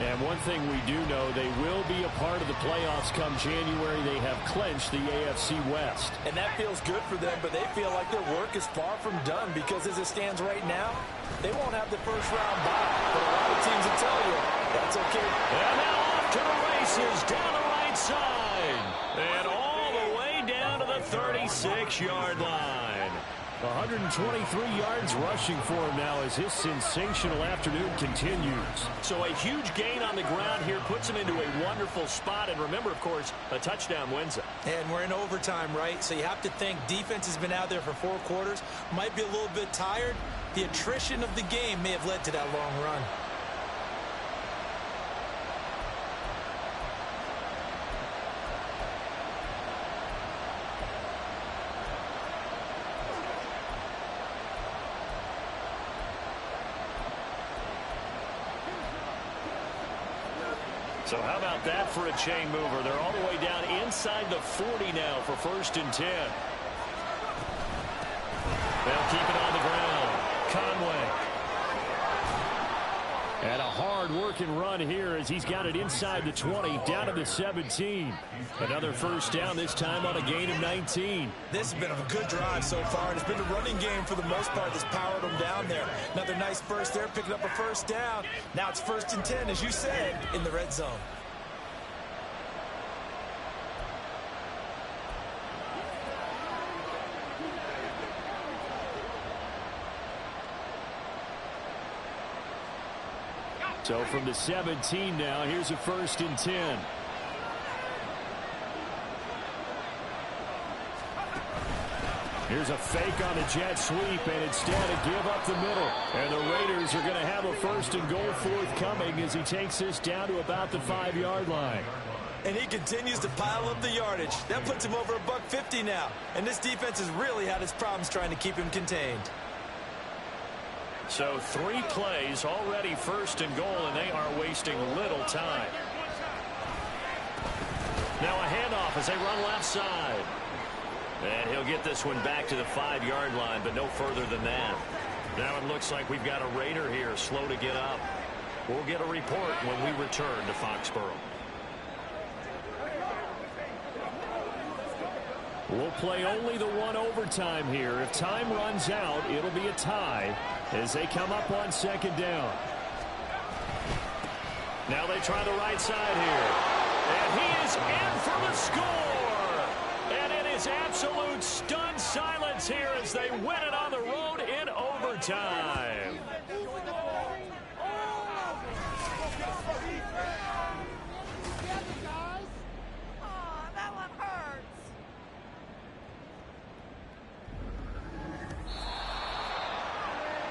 And one thing we do know, they will be a part of the playoffs come January. They have clinched the AFC West. And that feels good for them, but they feel like their work is far from done because as it stands right now, they won't have the first-round bye. But a lot of teams will tell you that's okay. And now off to the races down the right side. And all the way down to the 36-yard line. 123 yards rushing for him now as his sensational afternoon continues. So a huge gain on the ground here puts him into a wonderful spot. And remember, of course, a touchdown wins it. And we're in overtime, right? So you have to think defense has been out there for 4 quarters. Might be a little bit tired. The attrition of the game may have led to that long run. So how about that for a chain mover? They're all the way down inside the 40 now for 1st and 10. They'll keep it on the ground. Conway. And a hard-working run here as he's got it inside the 20, down to the 17. Another 1st down, this time on a gain of 19. This has been a good drive so far. It's been the running game for the most part that's powered them down there. Another nice burst there, picking up a 1st down. Now it's 1st and 10, as you said, in the red zone. So from the 17 now, here's a 1st and 10. Here's a fake on the jet sweep, and instead a give up the middle. And the Raiders are going to have a 1st and goal forthcoming as he takes this down to about the 5-yard line. And he continues to pile up the yardage. That puts him over $150 now. And this defense has really had its problems trying to keep him contained. So 3 plays already first and goal, and they are wasting little time. Now a handoff as they run left side. And he'll get this one back to the 5-yard line, but no further than that. Now it looks like we've got a Raider here slow to get up. We'll get a report when we return to Foxborough. We'll play only the 1 overtime here. If time runs out, it'll be a tie as they come up on 2nd down. Now they try the right side here. And he is in for the score. And it is absolute stunned silence here as they win it on the road in overtime.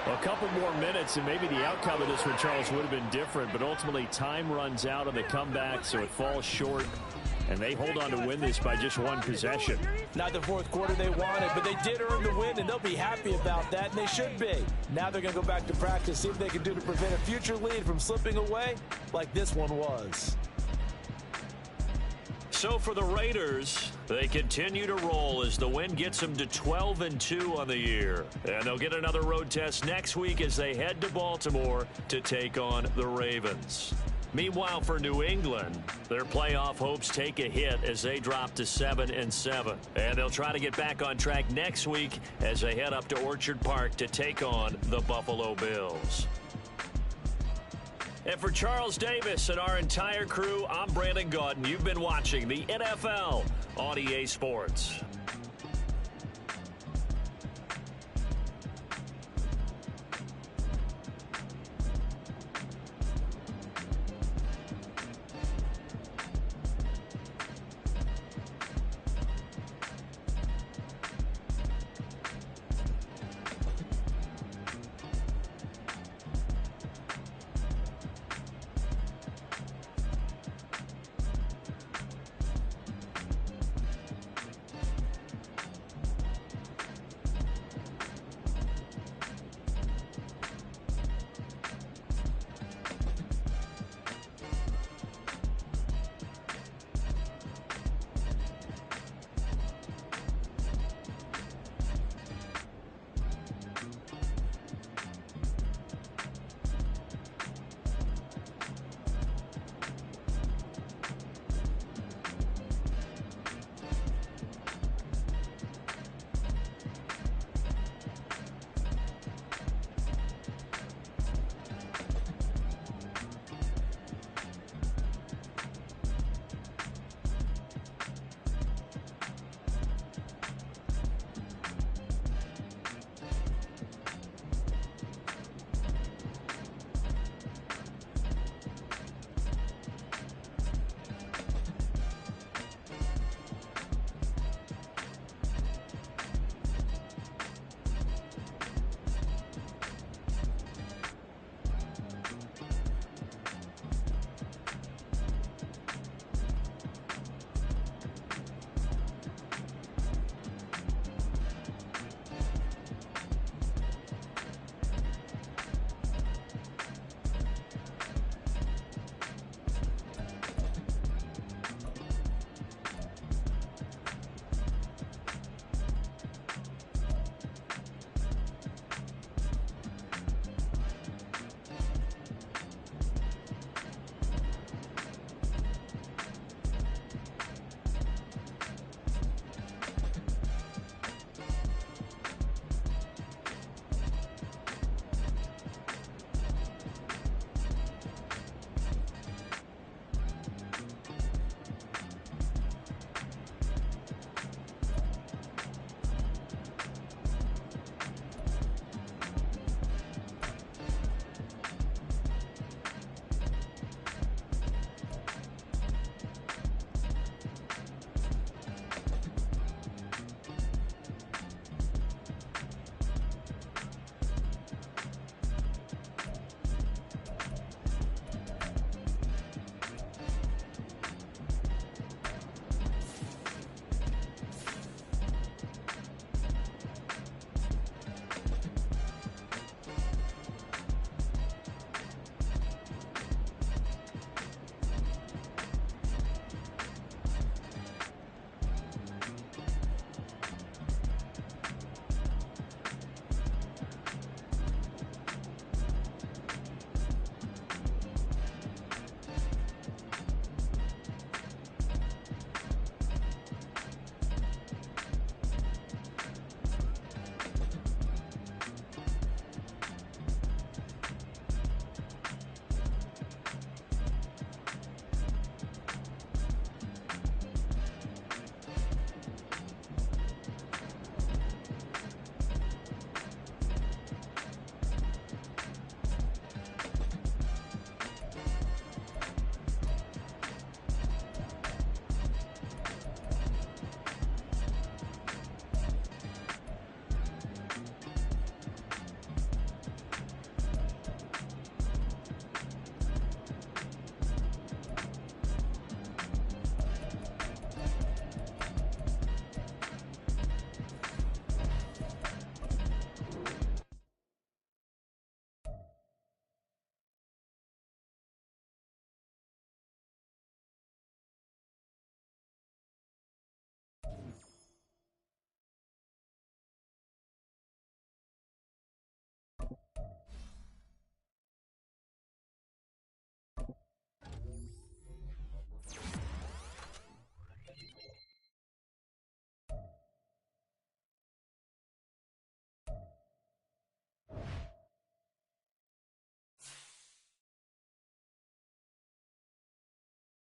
A couple more minutes and maybe the outcome of this one, Charles, would have been different, but ultimately time runs out on the comeback, so it falls short, and they hold on to win this by just 1 possession. Not the 4th quarter they wanted, but they did earn the win, and they'll be happy about that, and they should be. Now they're going to go back to practice, see what they can do to prevent a future lead from slipping away like this one was. So for the Raiders, they continue to roll as the win gets them to 12-2 on the year. And they'll get another road test next week as they head to Baltimore to take on the Ravens. Meanwhile, for New England, their playoff hopes take a hit as they drop to 7-7. And they'll try to get back on track next week as they head up to Orchard Park to take on the Buffalo Bills. And for Charles Davis and our entire crew, I'm Brandon Gaudin. You've been watching the NFL on EA Sports.